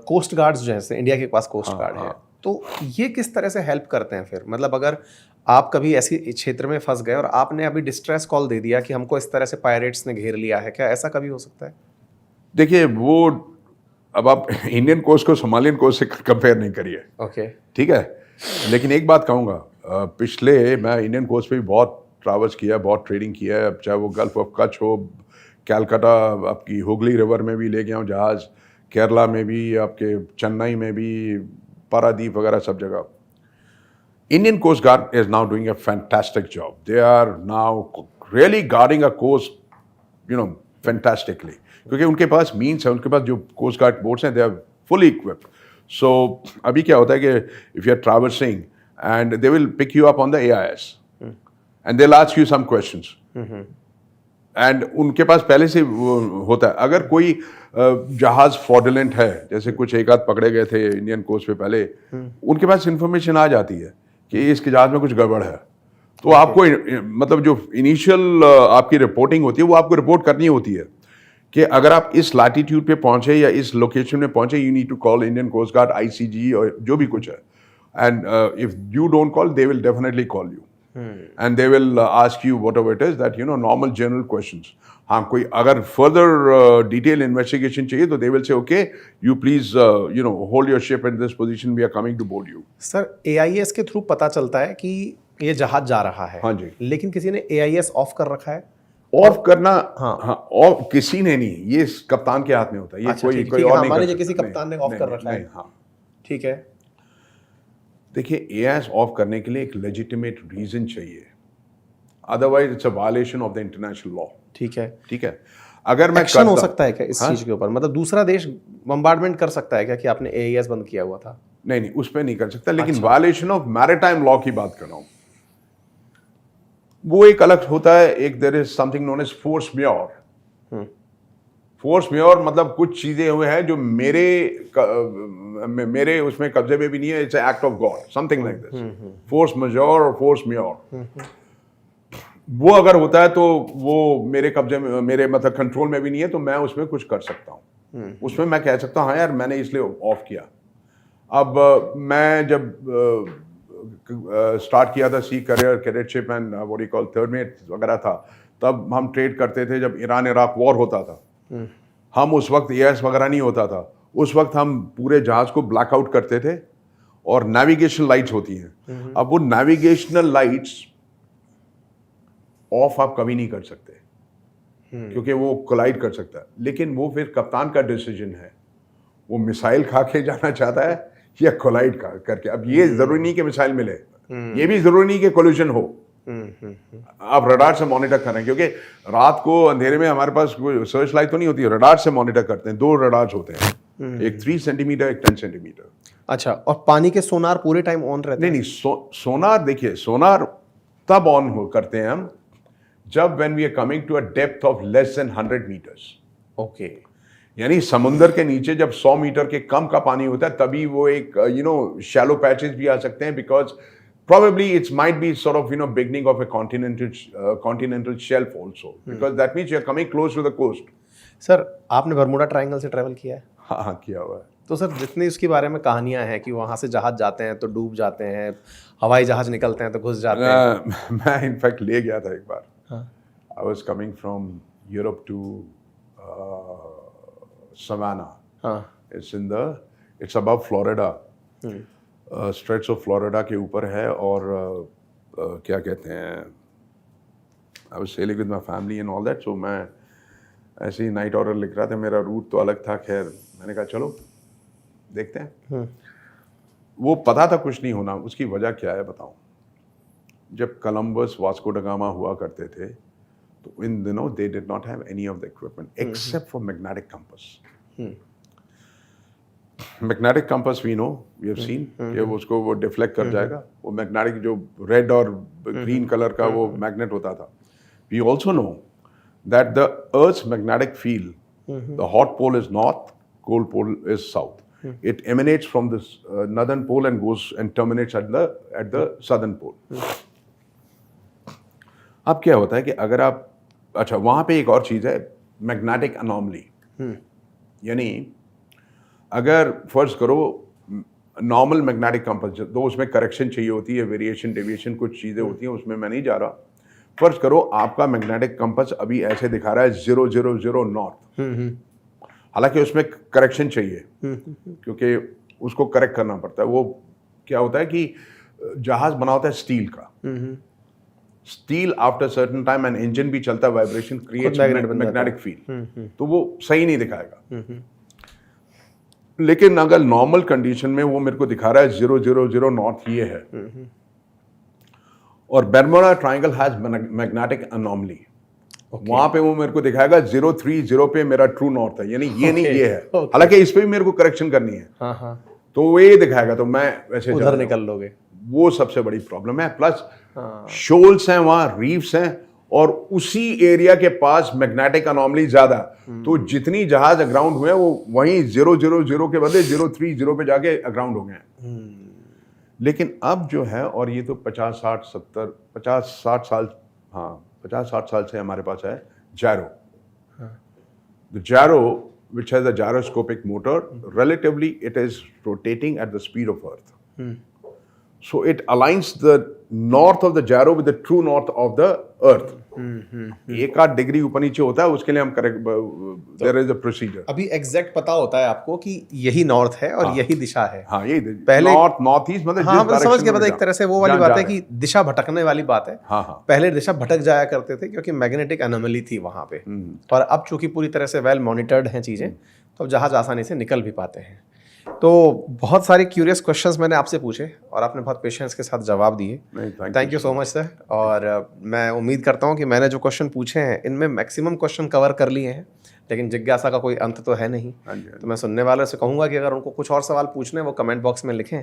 कोस्ट गार्ड्स जैसे इंडिया के पास कोस्ट गार्ड है, तो ये किस तरह से हेल्प करते हैं फिर? मतलब अगर आप कभी ऐसी क्षेत्र में फंस गए और आपने अभी डिस्ट्रेस कॉल दे दिया कि हमको इस तरह से पायरेट्स ने घेर लिया है, क्या ऐसा कभी हो सकता है? देखिए, वो अब आप इंडियन कोस्ट को सोमालियन कोस्ट से कंपेयर नहीं करिए, ओके ठीक है। लेकिन एक बात कहूँगा, पिछले मैं इंडियन कोस्ट पे भी बहुत ट्रैवल्स किया, बहुत ट्रेडिंग किया है, चाहे वो गल्फ ऑफ कच्छ हो, कैलकाटा, आपकी हुगली रिवर में भी ले गया हूँ जहाज़, केरला में भी, आपके चेन्नई में भी, पारादीप वगैरह सब जगह। Indian coast guard is now doing a fantastic job. They are now really guarding a coast fantastically, क्योंकि उनके पास मीन्स है, उनके पास जो कोस्ट गार्ड बोट्स हैं, they are fully equipped. So अभी क्या होता है कि if you are travelling and they will pick you up on the AIS and they will ask you some questions, एंड उनके पास पहले से होता है। अगर कोई जहाज फ्रॉडुलेंट है, जैसे कुछ एक आध पकड़े गए थे इंडियन कोस्ट पे पहले, उनके पास इंफॉर्मेशन आ जाती है कि इसके जहाज में कुछ गड़बड़ है, तो आपको मतलब जो इनिशियल आपकी रिपोर्टिंग होती है, वो आपको रिपोर्ट करनी होती है कि अगर आप इस लैटिट्यूड पे पहुंचे या इस लोकेशन में पहुंचे, you need to call Indian coast guard, ICG और जो भी कुछ है, and if you don't call, they will definitely call you and they will ask you whatever it is that normal general questions. हाँ, कोई अगर further detailed investigation चाहिए, तो they will say okay, you please hold your ship in this position, we are coming to board you. Sir AIS के through पता चलता है कि ये जहाज जा रहा है, हाँ जी, लेकिन किसी ने AIS ऑफ कर रखा है? ऑफ करना, हाँ, और किसी ने नहीं, ये कप्तान के हाथ में होता है, ये अच्छा, कोई और नहीं कर सकता। किसी कप्तान ने ऑफ कर रखा है, हाँ ठीक है। देखिए, AIS ऑफ करने के लिए एक लेजिटिमेट रीजन चाहिए। Otherwise it's a violation of the international law. ठीक है। ठीक है, अगर मैं एक्शन हो करता- सकता है क्या इस हाँ? चीज के ऊपर? मतलब दूसरा देश बम्बार्डमेंट कर सकता है क्या कि आपने एईएस बंद किया हुआ था? नहीं नहीं, उस पर नहीं कर सकता, लेकिन अच्छा। वायलेशन ऑफ मैरिटाइम लॉ की बात कर रहा हूं। वो एक अलग होता है, एक there is something known as force majeure. Force majeure मतलब कुछ चीजें हुए हैं जो मेरे उसमें कब्जे में भी नहीं है, it's act of God, something like this. Force majeure और फोर्स म्योर, वो अगर होता है तो वो मेरे कब्जे में, मेरे मतलब कंट्रोल में भी नहीं है, तो मैं उसमें कुछ कर सकता हूँ। उसमें मैं कह सकता हूँ हाँ यार मैंने इसलिए ऑफ किया। अब मैं जब स्टार्ट किया था sea career, cadetship and what you call third mate वगैरह था, तब हम ट्रेड करते थे जब ईरान इराक वॉर होता था। हम उस वक्त एएस वगैरह नहीं होता था, उस वक्त हम पूरे जहाज को ब्लैकआउट करते थे और नेविगेशन लाइट्स होती हैं। अब वो नेविगेशनल लाइट्स ऑफ आप कभी नहीं कर सकते क्योंकि वो कोलाइड कर सकता है, लेकिन वो फिर कप्तान का डिसीजन है, वो मिसाइल खा के जाना चाहता है या कोलाइड करके। अब ये जरूरी नहीं कि मिसाइल मिले, ये भी जरूरी नहीं कि कोलिजन हो। आप रडार से मॉनिटर कर रहे हैं, क्योंकि रात को अंधेरे में हमारे पास कोई सर्च लाइट तो नहीं होती है, रडार से मॉनिटर करते हैं। 2 रडार्स होते हैं, एक 3 सेंटीमीटर, एक 10 सेंटीमीटर। अच्छा, और पानी के सोनार पूरे टाइम ऑन रहते नहीं हैं? नहीं, सोनार देखिए, सोनार तब ऑन करते हैं हम जब when we are coming to a depth of less than 100 metres. Okay. यानी समुंदर के नीचे जब 100 मीटर के कम का पानी होता है तभी वो एक शैलो पैचेस भी आ सकते हैं, because probably it might be sort of beginning of a continental shelf also, because that means you're coming close to the coast. Sir, आपने बरमूडा ट्रायंगल से ट्रैवल किया है? हाँ हाँ, किया हुआ है। तो सर, जितनी उसके बारे में कहानियां हैं कि वहां से जहाज जाते हैं तो डूब जाते हैं, हवाई जहाज निकलते हैं तो घुस जाते हैं। मैं इनफैक्ट ले गया था एक बार। हाँ। I was coming from Europe to Savannah. हाँ। It's above Florida, straits of Florida के ऊपर है, और क्या कहते हैं, I was sailing with my family and all that. So मैं ऐसे ही नाइट ऑर्डर लिख रहा था, मेरा रूट तो अलग था, खैर मैंने कहा चलो देखते हैं। वो पता था कुछ नहीं होना। उसकी वजह क्या है बताऊं? जब कोलंबस, वास्को ड गामा हुआ करते थे तो इन दिनों they did not have any of the equipment except for magnetic compass. Magnetic compass we know, we have seen कि उसको वो डिफ्लेक्ट कर जाएगा। वो मैग्नेटिक जो रेड और ग्रीन कलर का वो मैग्नेट होता था। We also know that the earth's magnetic field, the hot pole is north, cold pole is south. It emanates from the northern pole and goes and terminates at the southern pole. अब क्या होता है कि अगर आप, अच्छा वहाँ पे एक और चीज़ है, मैग्नेटिक अनोमली। यानी अगर फर्ज करो नॉर्मल मैग्नेटिक कंपास, तो उसमें करेक्शन चाहिए होती है, वेरिएशन, डेविएशन, कुछ चीज़ें होती हैं, उसमें मैं नहीं जा रहा। फर्ज करो आपका मैग्नेटिक कंपास अभी ऐसे दिखा रहा है 000 नॉर्थ, हालांकि उसमें करेक्शन चाहिए क्योंकि उसको करेक्ट करना पड़ता है। वो क्या होता है कि जहाज बना होता है स्टील का, steel after certain time and engine भी चलता है, वाइब्रेशन क्रिएट्स मैग्नेटिक फील्ड, तो वो सही नहीं दिखाएगा। लेकिन अगर नॉर्मल कंडीशन में वो मेरे को दिखा रहा है 000 नॉर्थ, ये है, और Bermuda triangle has magnetic anomaly. वहां पे वो मेरे को दिखाएगा 030 पे मेरा ट्रू नॉर्थ है, यानी ये नहीं ये है। हालांकि इस पे भी मेरे को करेक्शन करनी है, तो वो ये दिखाएगा, तो मैं वैसे उधर निकल लोगे। वो सबसे बड़ी प्रॉब्लम है। प्लस शोल्स हैं वहां, रीफ्स हैं, और उसी एरिया के पास मैग्नेटिक अनोमली ज्यादा, तो जितनी जहाज अग्राउंड हुए वो वहीं 000 के बदले 030 पे जाके अग्राउंड हो गए। लेकिन अब जो है, और ये तो 50-60 साल, हाँ 50-60 साल से हमारे पास है gyro. The gyro, which has a gyroscopic motor, relatively it is rotating at the speed of Earth. So it aligns the north of the gyro with the true north of the Earth. 1-8 degree ऊपर नीचे होता है, उसके लिए हम correct, there is a procedure. अभी exact पता होता है आपको कि यही नॉर्थ है और यही दिशा है। हाँ, यही पहले नॉर्थ ईस्ट, मतलब हाँ, मतलब समझ के पता, एक तरह से वो वाली बात है कि दिशा भटकने वाली बात है। हाँ हाँ, पहले दिशा भटक जाया करते थे क्योंकि मैग्नेटिक एनोमली थी वहां पे, और अब चूंकि पूरी तरह से वेल मॉनिटर्ड हैं चीजें, तो अब जहाज आसानी से निकल भी पाते हैं। तो बहुत सारे क्यूरियस क्वेश्चंस मैंने आपसे पूछे और आपने बहुत पेशेंस के साथ जवाब दिए। नहीं, thank you so much sir. और मैं उम्मीद करता हूँ कि मैंने जो क्वेश्चन पूछे हैं इनमें मैक्सिमम क्वेश्चन कवर कर लिए हैं, लेकिन जिज्ञासा का कोई अंत तो है नहीं। हाँ जी, हाँ तो मैं सुनने वालों से कहूँगा कि अगर उनको कुछ और सवाल पूछने हैं वो कमेंट बॉक्स में लिखें,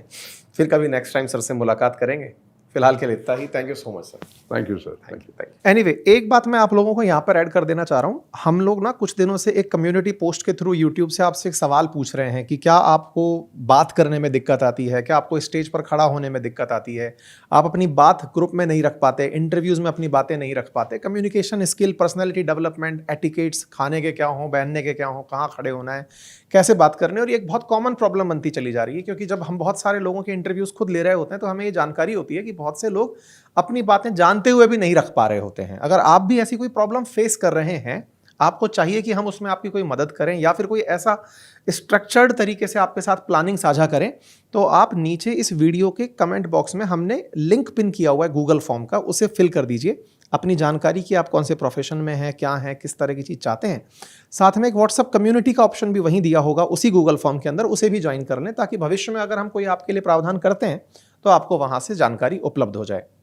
फिर कभी नेक्स्ट टाइम सर से मुलाकात करेंगे। फिलहाल के लिए इतना ही। Thank you so much sir. Thank you sir, thank you. Anyway, एक बात मैं आप लोगों को यहाँ पर ऐड कर देना चाह रहा हूँ। हम लोग ना कुछ दिनों से एक कम्युनिटी पोस्ट के थ्रू यूट्यूब से आपसे एक सवाल पूछ रहे हैं कि क्या आपको बात करने में दिक्कत आती है, क्या आपको स्टेज पर खड़ा होने में दिक्कत आती है, आप अपनी बात ग्रुप में नहीं रख पाते, इंटरव्यूज में अपनी बातें नहीं रख पाते, communication skill, personality development, etiquettes, खाने के क्या हों, पहनने के क्या हों, कहाँ खड़े होना है, कैसे बात करने। और ये एक बहुत कॉमन प्रॉब्लम बनती चली जा रही है, क्योंकि जब हम बहुत सारे लोगों के इंटरव्यूज खुद ले रहे होते हैं तो हमें ये जानकारी होती है कि बहुत से लोग अपनी बातें जानते हुए भी नहीं रख पा रहे होते हैं। अगर आप भी ऐसी कोई प्रॉब्लम फेस कर रहे हैं, आपको चाहिए कि हम उसमें आपकी कोई मदद करें या फिर कोई ऐसा स्ट्रक्चर्ड तरीके से आपके साथ प्लानिंग साझा करें, तो आप नीचे इस वीडियो के कमेंट बॉक्स में हमने लिंक पिन किया हुआ है गूगल फॉर्म का, उसे फिल कर दीजिए अपनी जानकारी कि आप कौन से प्रोफेशन में हैं, क्या हैं, किस तरह की चीज़ चाहते हैं। साथ में एक व्हाट्सअप कम्युनिटी का ऑप्शन भी वहीं दिया होगा उसी गूगल फॉर्म के अंदर, उसे भी ज्वाइन कर लें ताकि भविष्य में अगर हम कोई आपके लिए प्रावधान करते हैं तो आपको वहां से जानकारी उपलब्ध हो जाए।